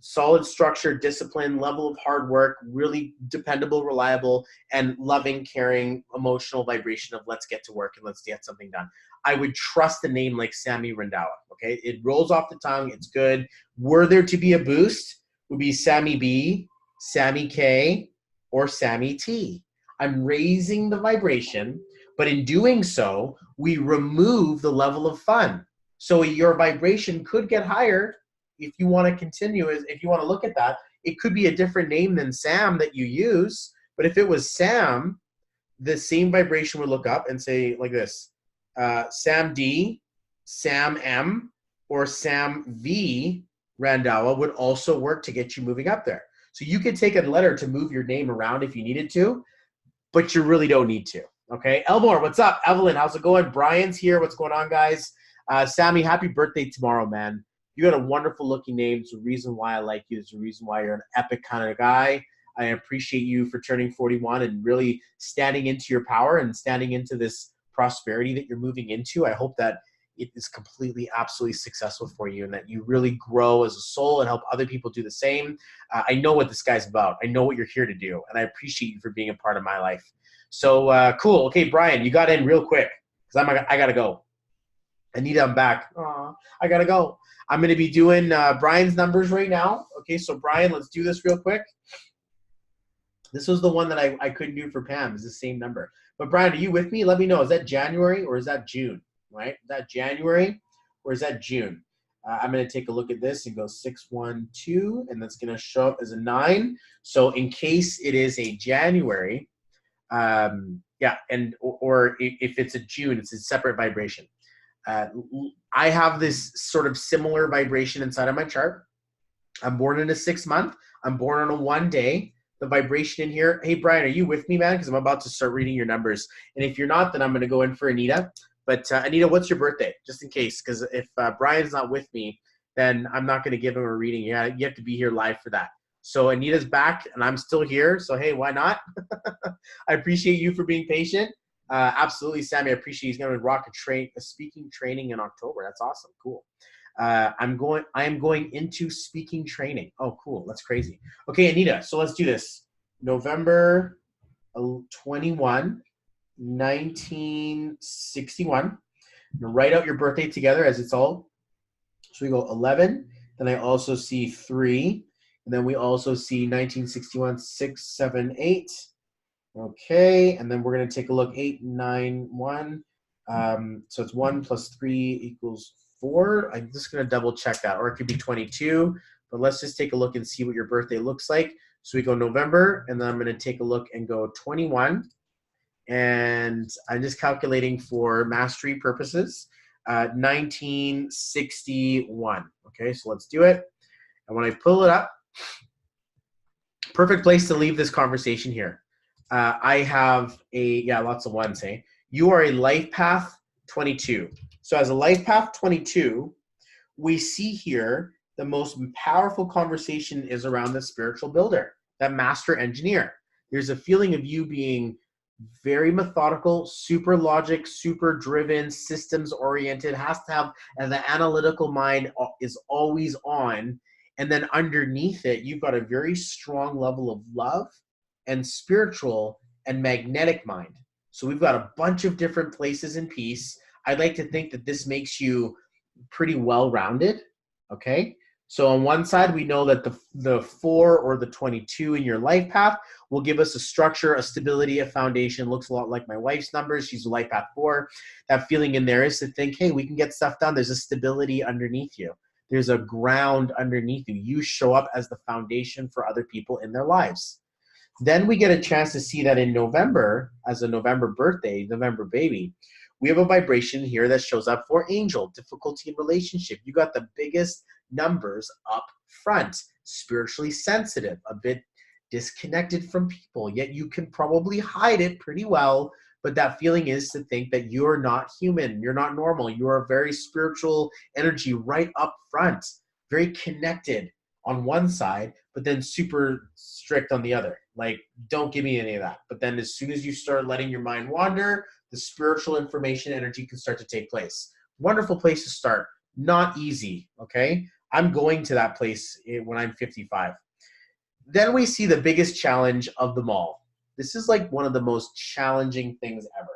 solid structure, discipline, level of hard work, really dependable, reliable, and loving, caring, emotional vibration of let's get to work and let's get something done. I would trust a name like Sammy Randhawa, okay? It rolls off the tongue. It's good. Were there to be a boost, would be Sammy B, Sammy K, or Sammy T. I'm raising the vibration, but in doing so, we remove the level of fun. So your vibration could get higher if you want to continue. If you want to look at that, it could be a different name than Sam that you use. But if it was Sam, the same vibration would look up and say like this, Sam D, Sam M, or Sam V Randhawa would also work to get you moving up there. So you could take a letter to move your name around if you needed to, but you really don't need to. Okay, Elmore, what's up? Evelyn, how's it going? Brian's here. What's going on, guys? Sammy, happy birthday tomorrow, man. You got a wonderful looking name. It's the reason why I like you. It's the reason why you're an epic kind of guy. I appreciate you for turning 41 and really standing into your power and standing into this prosperity that you're moving into. I hope that it is completely, absolutely successful for you and that you really grow as a soul and help other people do the same. I know what this guy's about. I know what you're here to do, and I appreciate you for being a part of my life. So cool. Okay, Brian, you got in real quick because I got to go. Anita, I'm back. Aw, I got to go. I'm going to be doing Brian's numbers right now. Okay, so Brian, let's do this real quick. This was the one that I couldn't do for Pam. It's the same number. But Brian, are you with me? Let me know. Is that January or is that June? Right? Is that January or is that June? I'm going to take a look at this and go 612, and that's going to show up as a 9. So in case it is a January, yeah, and or if it's a June, it's a separate vibration. I have this sort of similar vibration inside of my chart. I'm born in a 6 month. I'm born on a 1 day. The vibration in here. Hey, Brian, are you with me, man? Because I'm about to start reading your numbers. And if you're not, then I'm going to go in for Anita. But Anita, what's your birthday? Just in case, because if Brian's not with me, then I'm not going to give him a reading. You have to be here live for that. So Anita's back, and I'm still here. So, hey, why not? I appreciate you for being patient. Absolutely, Sammy. I appreciate he's going to rock a speaking training in October. That's awesome. Cool. I am going into speaking training. Oh, cool. That's crazy. Okay, Anita. So let's do this. November 21, 1961. I'm gonna write out your birthday together as it's all. So we go 11. Then I also see 3. And then we also see 1961, 6, 7, 8. Okay, and then we're going to take a look, 8, 9, 1. So it's 1 plus 3 equals 4. I'm just going to double check that, or it could be 22. But let's just take a look and see what your birthday looks like. So we go November, and then I'm going to take a look and go 21. And I'm just calculating for mastery purposes, 1961. Okay, so let's do it. And when I pull it up, Perfect place to leave this conversation here. I have lots of ones, hey? You are a life path 22. So as a life path 22, we see here the most powerful conversation is around the spiritual builder, that master engineer. There's a feeling of you being very methodical, super logic, super driven, systems oriented, has to have, and the analytical mind is always on. And then underneath it, you've got a very strong level of love and spiritual and magnetic mind. So we've got a bunch of different places in peace. I'd like to think that this makes you pretty well-rounded, okay? So on one side, we know that the 4 or the 22 in your life path will give us a structure, a stability, a foundation. Looks a lot like my wife's numbers. She's a life path 4. That feeling in there is to think, hey, we can get stuff done. There's a stability underneath you. There's a ground underneath you. You show up as the foundation for other people in their lives. Then we get a chance to see that in November, as a November birthday, November baby, we have a vibration here that shows up for angel, difficulty in relationship. You got the biggest numbers up front, spiritually sensitive, a bit disconnected from people, yet you can probably hide it pretty well. But that feeling is to think that you're not human, you're not normal, you're a very spiritual energy right up front, very connected on one side, but then super strict on the other. Like, don't give me any of that. But then as soon as you start letting your mind wander, the spiritual information energy can start to take place. Wonderful place to start. Not easy, okay? I'm going to that place when I'm 55. Then we see the biggest challenge of them all. This is like one of the most challenging things ever.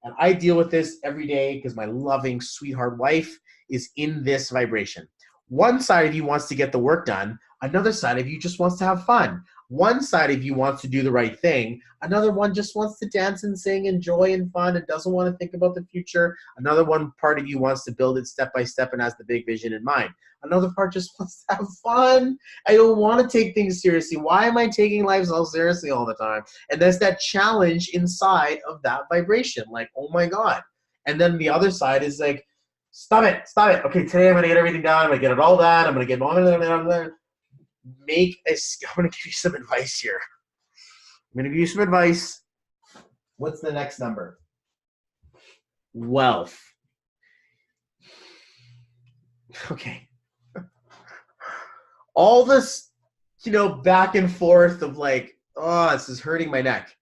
And I deal with this every day because my loving sweetheart wife is in this vibration. One side of you wants to get the work done. Another side of you just wants to have fun. One side of you wants to do the right thing. Another one just wants to dance and sing and joy and fun and doesn't want to think about the future. Another one part of you wants to build it step by step and has the big vision in mind. Another part just wants to have fun. I don't want to take things seriously. Why am I taking life so seriously all the time? And there's that challenge inside of that vibration. Like, oh my God. And then the other side is like, stop it. Okay, today I'm going to get everything done. I'm going to get it all done. I'm going to get on. I'm going to give you some advice here. I'm going to give you some advice. What's the next number? Wealth. Okay. All this, back and forth of like, oh, this is hurting my neck.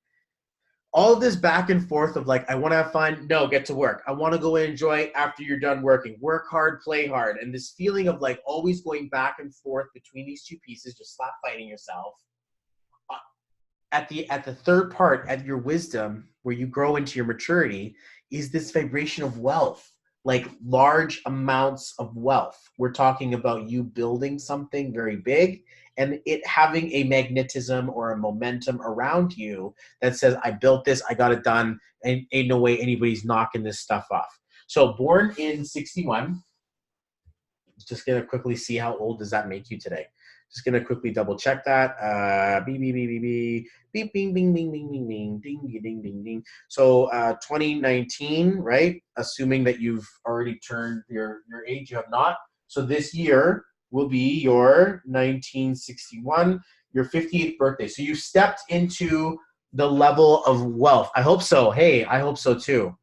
All of this back and forth of like, I want to have fun. No, get to work. I want to go and enjoy after you're done working. Work hard, play hard. And this feeling of like always going back and forth between these two pieces, just slap fighting yourself. At the third part, at your wisdom, where you grow into your maturity, is this vibration of wealth, like large amounts of wealth. We're talking about you building something very big and it having a magnetism or a momentum around you that says, I built this, I got it done, and ain't no way anybody's knocking this stuff off. So born in 61, just going to quickly see how old does that make you today. Just going to quickly double check that. Beep, beep, beep, beep, beep. Beep, bing, bing, bing, bing, bing, bing, ding, ding, ding, ding. So 2019, right? Assuming that you've already turned your age, you have not. So this year will be your 1961, your 58th birthday. So you stepped into the level of wealth. I hope so. Hey, I hope so too.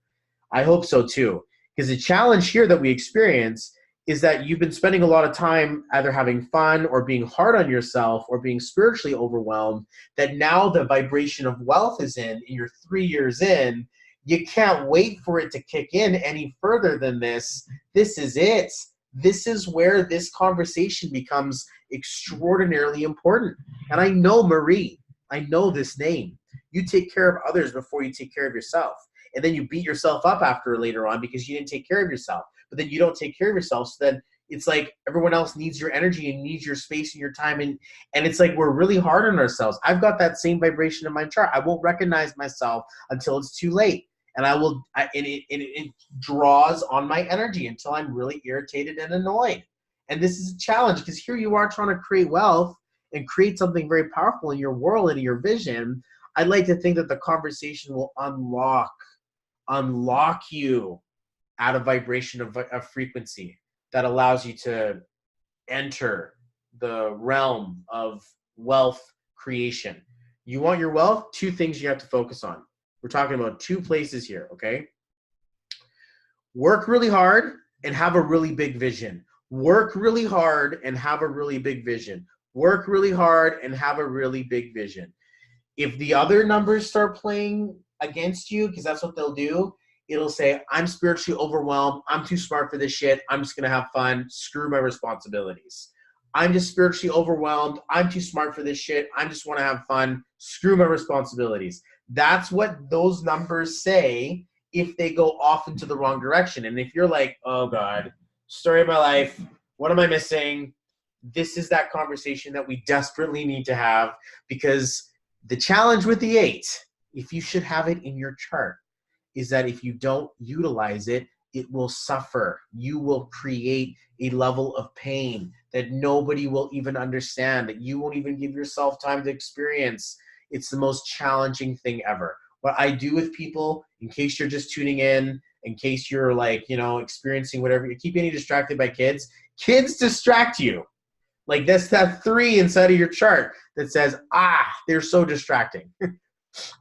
I hope so too. Because the challenge here that we experience is that you've been spending a lot of time either having fun or being hard on yourself or being spiritually overwhelmed, that now the vibration of wealth is in, and you're 3 years in. You can't wait for it to kick in any further than this. This is it. This is where this conversation becomes extraordinarily important. And I know Marie. I know this name. You take care of others before you take care of yourself. And then you beat yourself up after later on because you didn't take care of yourself. But then you don't take care of yourself. So then it's like everyone else needs your energy and needs your space and your time. And it's like we're really hard on ourselves. I've got that same vibration in my chart. I won't recognize myself until it's too late. And it draws on my energy until I'm really irritated and annoyed. And this is a challenge because here you are trying to create wealth and create something very powerful in your world and in your vision. I'd like to think that the conversation will unlock you out of vibration of frequency that allows you to enter the realm of wealth creation. You want your wealth, two things you have to focus on. We're talking about two places here, okay? Work really hard and have a really big vision. Work really hard and have a really big vision. Work really hard and have a really big vision. If the other numbers start playing against you, because that's what they'll do, it'll say, I'm spiritually overwhelmed. I'm too smart for this shit. I'm just going to have fun. Screw my responsibilities. I'm just spiritually overwhelmed. I'm too smart for this shit. I just want to have fun. Screw my responsibilities. That's what those numbers say if they go off into the wrong direction. And if you're like, oh God, story of my life, what am I missing? This is that conversation that we desperately need to have, because the challenge with the 8, if you should have it in your chart, is that if you don't utilize it, it will suffer. You will create a level of pain that nobody will even understand, that you won't even give yourself time to experience. It's the most challenging thing ever. What I do with people, in case you're just tuning in case you're like, experiencing whatever, you keep getting distracted by kids. Kids distract you. Like that's that 3 inside of your chart that says, they're so distracting.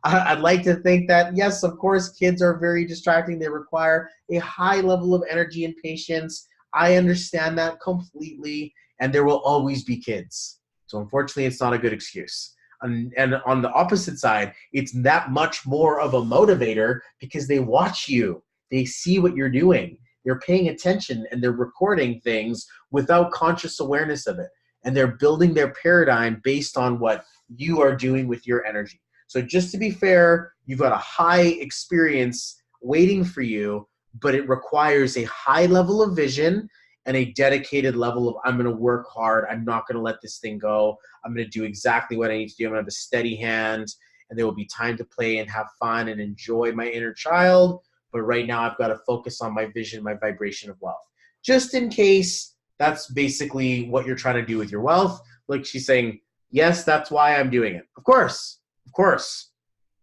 I'd like to think that, yes, of course, kids are very distracting. They require a high level of energy and patience. I understand that completely, and there will always be kids. So unfortunately, it's not a good excuse. And on the opposite side, it's that much more of a motivator because they watch you. They see what you're doing. They're paying attention, and they're recording things without conscious awareness of it. And they're building their paradigm based on what you are doing with your energy. So just to be fair, you've got a high experience waiting for you, but it requires a high level of vision and a dedicated level of, I'm going to work hard. I'm not going to let this thing go. I'm going to do exactly what I need to do. I'm going to have a steady hand, and there will be time to play and have fun and enjoy my inner child. But right now I've got to focus on my vision, my vibration of wealth. Just in case that's basically what you're trying to do with your wealth. Like she's saying, yes, that's why I'm doing it. Of course.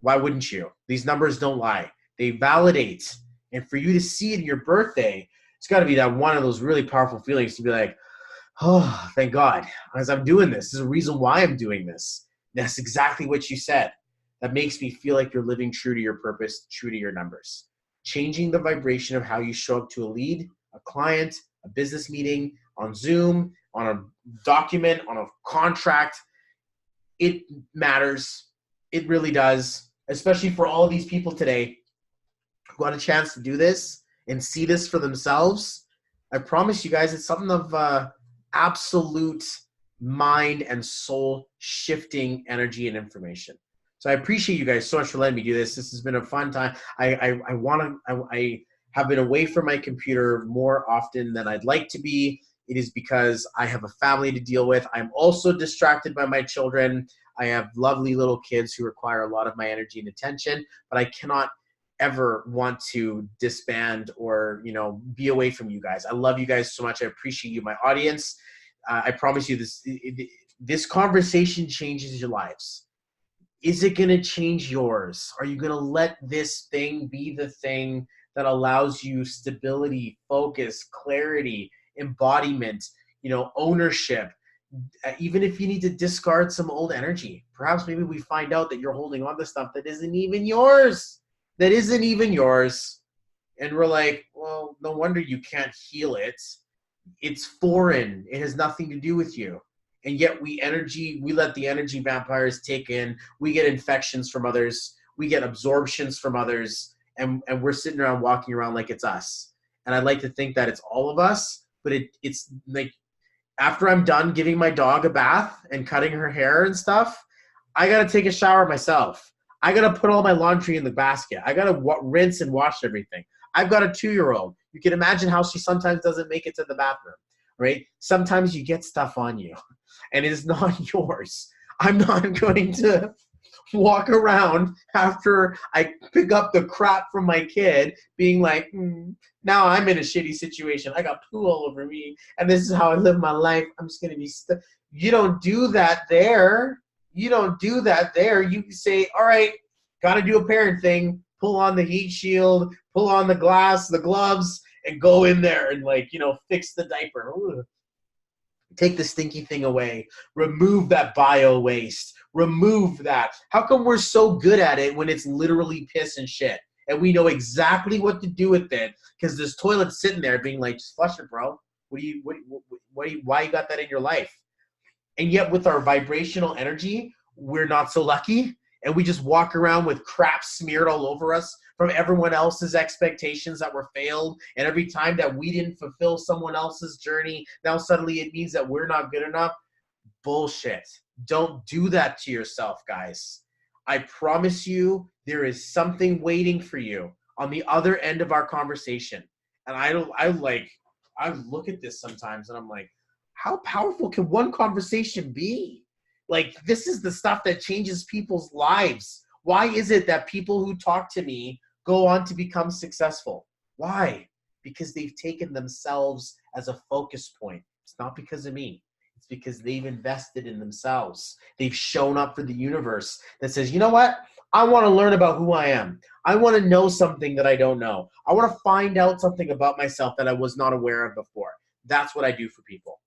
Why wouldn't you? These numbers don't lie. They validate. And for you to see it in your birthday, it's got to be that one of those really powerful feelings to be like, oh, thank God, as I'm doing this. There's a reason why I'm doing this. That's exactly what you said. That makes me feel like you're living true to your purpose, true to your numbers. Changing the vibration of how you show up to a lead, a client, a business meeting, on Zoom, on a document, on a contract, it matters. It really does, especially for all of these people today who got a chance to do this and see this for themselves. I promise you guys, it's something of absolute mind and soul shifting energy and information. So I appreciate you guys so much for letting me do this. This has been a fun time. I have been away from my computer more often than I'd like to be. It is because I have a family to deal with. I'm also distracted by my children. I have lovely little kids who require a lot of my energy and attention, but I cannot ever want to disband or, be away from you guys. I love you guys so much. I appreciate you, my audience. I promise you this conversation changes your lives. Is it going to change yours? Are you going to let this thing be the thing that allows you stability, focus, clarity, embodiment, ownership? Even if you need to discard some old energy, perhaps maybe we find out that you're holding on to stuff that isn't even yours. And we're like, well, no wonder you can't heal it. It's foreign. It has nothing to do with you. And yet we let the energy vampires take in. We get infections from others. We get absorptions from others. And we're sitting around walking around like it's us. And I'd like to think that it's all of us, but it's like, after I'm done giving my dog a bath and cutting her hair and stuff, I got to take a shower myself. I got to put all my laundry in the basket. I got to rinse and wash everything. I've got a 2-year-old. You can imagine how she sometimes doesn't make it to the bathroom, right? Sometimes you get stuff on you, and it is not yours. I'm not going to walk around after I pick up the crap from my kid being like, now I'm in a shitty situation. I got poo all over me, and this is how I live my life. I'm just going to be You don't do that there. You say, all right, got to do a parent thing. Pull on the heat shield, pull on the gloves, and go in there and fix the diaper. Ooh. Take the stinky thing away. Remove that bio waste. Remove that. How come we're so good at it when it's literally piss and shit? And we know exactly what to do with it because this toilet's sitting there being like, just flush it, bro. Why you got that in your life? And yet with our vibrational energy, we're not so lucky. And we just walk around with crap smeared all over us from everyone else's expectations that were failed. And every time that we didn't fulfill someone else's journey, now suddenly it means that we're not good enough. Bullshit. Don't do that to yourself, guys. I promise you there is something waiting for you on the other end of our conversation. And I look at this sometimes and I'm like, how powerful can one conversation be? Like, this is the stuff that changes people's lives. Why is it that people who talk to me go on to become successful? Why? Because they've taken themselves as a focus point. It's not because of me. It's because they've invested in themselves. They've shown up for the universe that says, you know what? I want to learn about who I am. I want to know something that I don't know. I want to find out something about myself that I was not aware of before. That's what I do for people.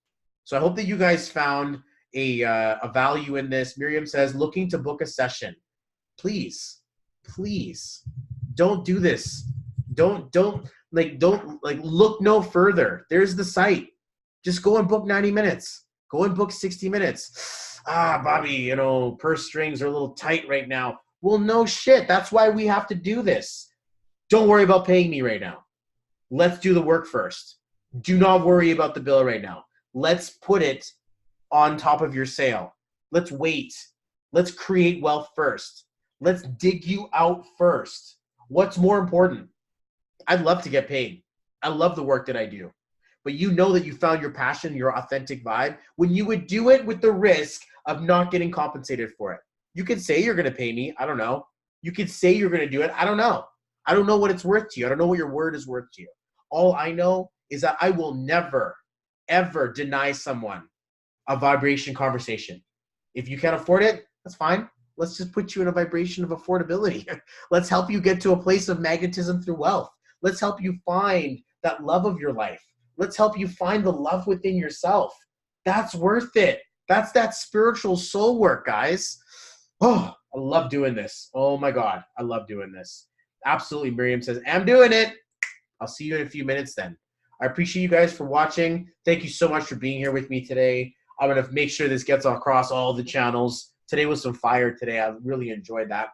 So I hope that you guys found a value in this. Miriam says, looking to book a session. Please don't do this. Don't look no further. There's the site. Just go and book 90 minutes. Go and book 60 minutes. Bobby, purse strings are a little tight right now. Well, no shit. That's why we have to do this. Don't worry about paying me right now. Let's do the work first. Do not worry about the bill right now. Let's put it on top of your sale. Let's wait. Let's create wealth first. Let's dig you out first. What's more important? I'd love to get paid. I love the work that I do. But you know that you found your passion, your authentic vibe, when you would do it with the risk of not getting compensated for it. You could say you're going to pay me. I don't know. You could say you're going to do it. I don't know. I don't know what it's worth to you. I don't know what your word is worth to you. All I know is that I will never, ever deny someone a vibration conversation. If you can't afford it, that's fine. Let's just put you in a vibration of affordability. Let's help you get to a place of magnetism through wealth. Let's help you find that love of your life. Let's help you find the love within yourself. That's worth it. That's that spiritual soul work, guys. Oh, I love doing this. Oh my God, I love doing this. Absolutely, Miriam says, I'm doing it. I'll see you in a few minutes then. I appreciate you guys for watching. Thank you so much for being here with me today. I'm going to make sure this gets across all the channels. Today was some fire today. I really enjoyed that.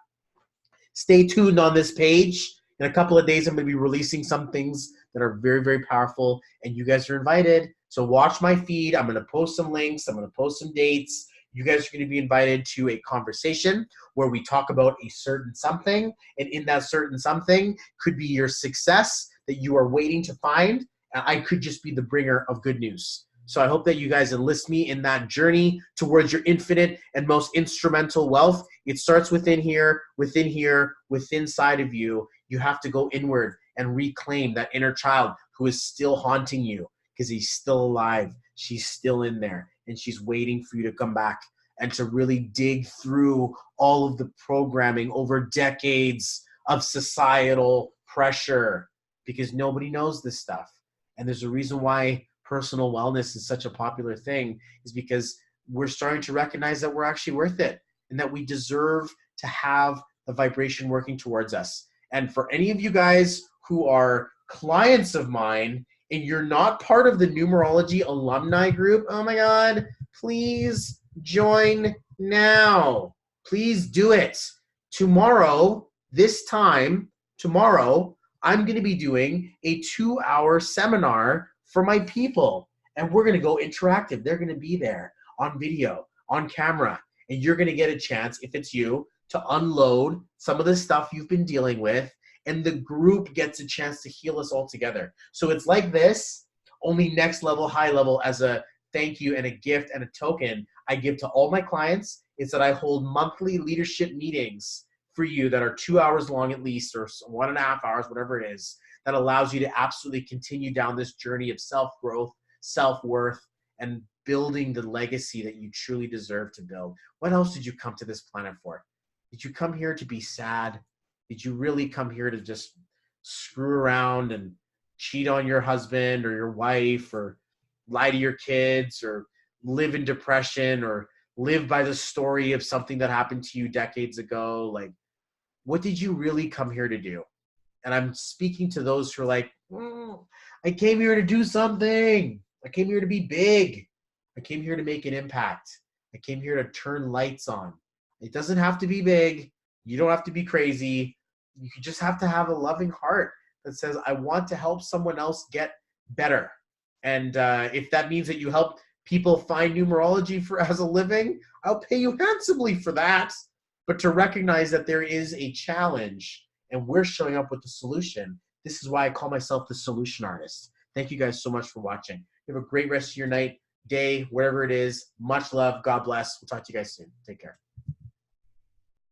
Stay tuned on this page. In a couple of days, I'm going to be releasing some things that are very, very powerful, and you guys are invited. So watch my feed. I'm going to post some links. I'm going to post some dates. You guys are going to be invited to a conversation where we talk about a certain something, and in that certain something could be your success that you are waiting to find, and I could just be the bringer of good news. So I hope that you guys enlist me in that journey towards your infinite and most instrumental wealth. It starts within here, within inside of you. You have to go inward and reclaim that inner child who is still haunting you because he's still alive. She's still in there, and she's waiting for you to come back and to really dig through all of the programming over decades of societal pressure, because nobody knows this stuff. And there's a reason why personal wellness is such a popular thing, is because we're starting to recognize that we're actually worth it and that we deserve to have the vibration working towards us. And for any of you guys who are clients of mine and you're not part of the numerology alumni group, oh my God, please join now. Please do it. Tomorrow, this time, tomorrow, I'm going to be doing a 2-hour seminar for my people, and we're going to go interactive. They're going to be there on video, on camera, and you're going to get a chance, if it's you, to unload some of the stuff you've been dealing with, and the group gets a chance to heal us all together. So it's like this, only next level, high level, as a thank you and a gift and a token I give to all my clients, is that I hold monthly leadership meetings for you that are 2 hours long at least, or 1.5 hours, whatever it is, that allows you to absolutely continue down this journey of self-growth, self-worth, and building the legacy that you truly deserve to build. What else did you come to this planet for? Did you come here to be sad? Did you really come here to just screw around and cheat on your husband or your wife, or lie to your kids, or live in depression, or live by the story of something that happened to you decades ago. Like, what did you really come here to do? And I'm speaking to those who are like, I came here to do something. I came here to be big. I came here to make an impact. I came here to turn lights on. It doesn't have to be big. You don't have to be crazy. You just have to have a loving heart that says, I want to help someone else get better. And if that means that you help people find numerology for as a living, I'll pay you handsomely for that. But to recognize that there is a challenge and we're showing up with the solution. This is why I call myself the solution artist. Thank you guys so much for watching. You have a great rest of your night, day, wherever it is. Much love. God bless. We'll talk to you guys soon. Take care.